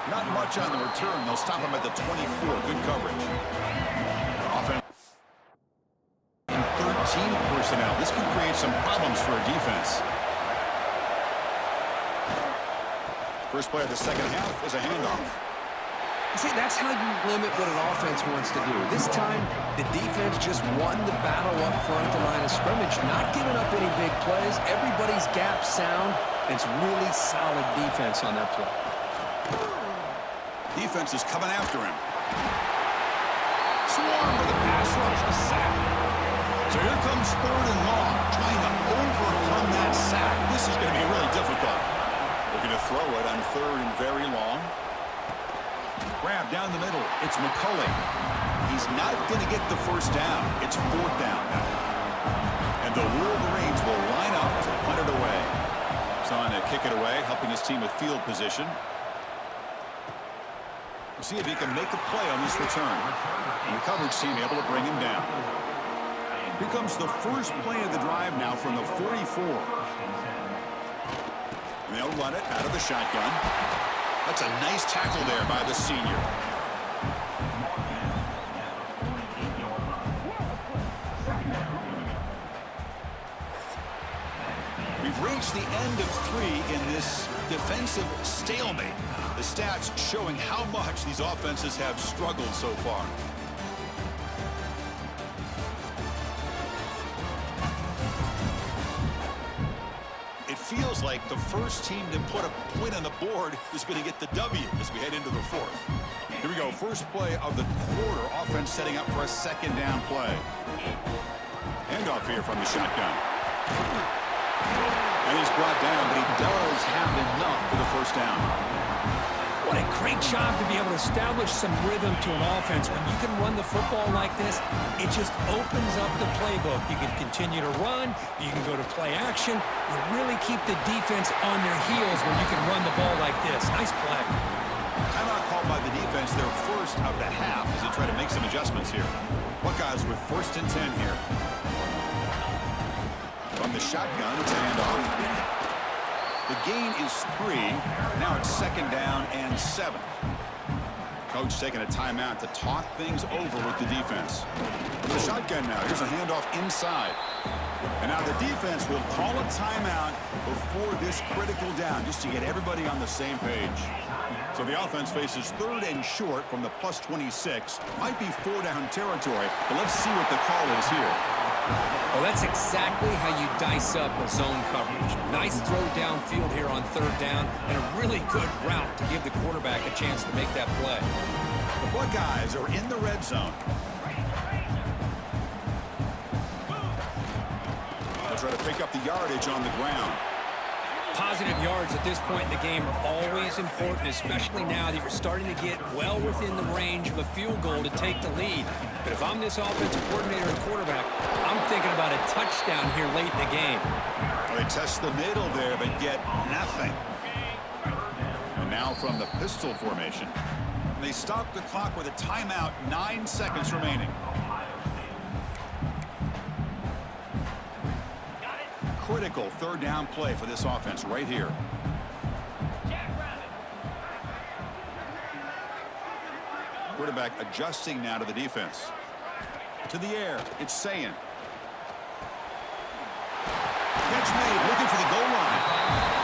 Not much on the return. They'll stop him at the 24. Good coverage. Offense. 13 personnel. This can create some problems for a defense. First play of the second half is a handoff. See, that's how you limit what an offense wants to do. This time, the defense just won the battle up front at the line of scrimmage, not giving up any big plays. Everybody's gap sound. It's really solid defense on that play. Defense is coming after him. Swarm with a pass rush, a sack. So here comes third and long, trying to overcome that sack. This is going to be really difficult. Looking to throw it on third and very long. Grab down the middle. It's McCulley. He's not going to get the first down. It's fourth down now. And the Wolverines will line up to punt it away. Trying to kick it away, helping his team with field position. We'll see if he can make a play on this return. And the coverage team able to bring him down. Here comes the first play of the drive now from the 44. And they'll run it out of the shotgun. That's a nice tackle there by the senior. We've reached the end of 3 in this defensive stalemate. The stats showing how much these offenses have struggled so far. It feels like the first team to put a point on the board is going to get the W as we head into the fourth. Here we go. First play of the quarter. Offense setting up for a second down play. Handoff here from the shotgun. And he's brought down, but he does have enough for the first down. What a great job to be able to establish some rhythm to an offense. When you can run the football like this, it just opens up the playbook. You can continue to run. You can go to play action. You really keep the defense on their heels when you can run the ball like this. Nice play. Timeout called by the defense, their first of the half, as they try to make some adjustments here. Buckeyes with 1st and 10 here. From the shotgun, it's a handoff. The gain is 3. Now it's 2nd down and 7. Coach taking a timeout to talk things over with the defense. The shotgun now. Here's a handoff inside. And now the defense will call a timeout before this critical down, just to get everybody on the same page. So the offense faces 3rd and short from the +26. Might be 4-down territory, but let's see what the call is here. Well, that's exactly how you dice up a zone coverage. Nice throw downfield here on 3rd down, and a really good route to give the quarterback a chance to make that play. The Buckeyes are in the red zone. They'll try to pick up the yardage on the ground. Positive yards at this point in the game are always important, especially now that you're starting to get well within the range of a field goal to take the lead. But if I'm this offensive coordinator and quarterback, I'm thinking about a touchdown here late in the game. They test the middle there, but get nothing. And now from the pistol formation. They stop the clock with a timeout, 9 seconds remaining. Critical 3rd down play for this offense right here. Quarterback adjusting now to the defense. To the air, it's Sayin. Catch made, looking for the goal line.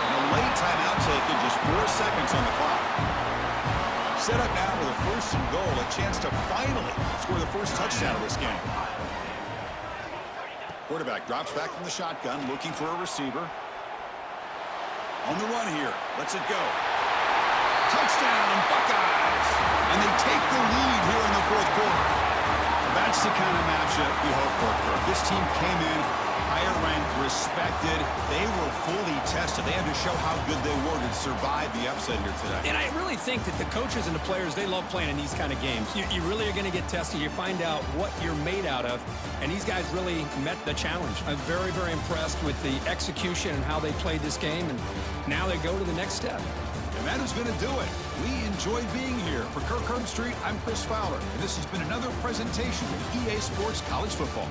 And a late timeout taken, just 4 seconds on the clock. Set up now with a 1st and goal, a chance to finally score the first touchdown of this game. Quarterback drops back from the shotgun, looking for a receiver. On the run here. Lets it go. Touchdown, Buckeyes! And they take the lead here in the 4th quarter. That's the kind of matchup we hope for, Kirk. This team came in higher ranked, respected. They were fully tested. They had to show how good they were to survive the upset here today. And I really think that the coaches and the players, they love playing in these kind of games. You really are going to get tested. You find out what you're made out of. And these guys really met the challenge. I'm very, very impressed with the execution and how they played this game. And now they go to the next step. And that is going to do it. We enjoyed being here. For Kirk Herbstreit, I'm Chris Fowler. And this has been another presentation of EA Sports College Football.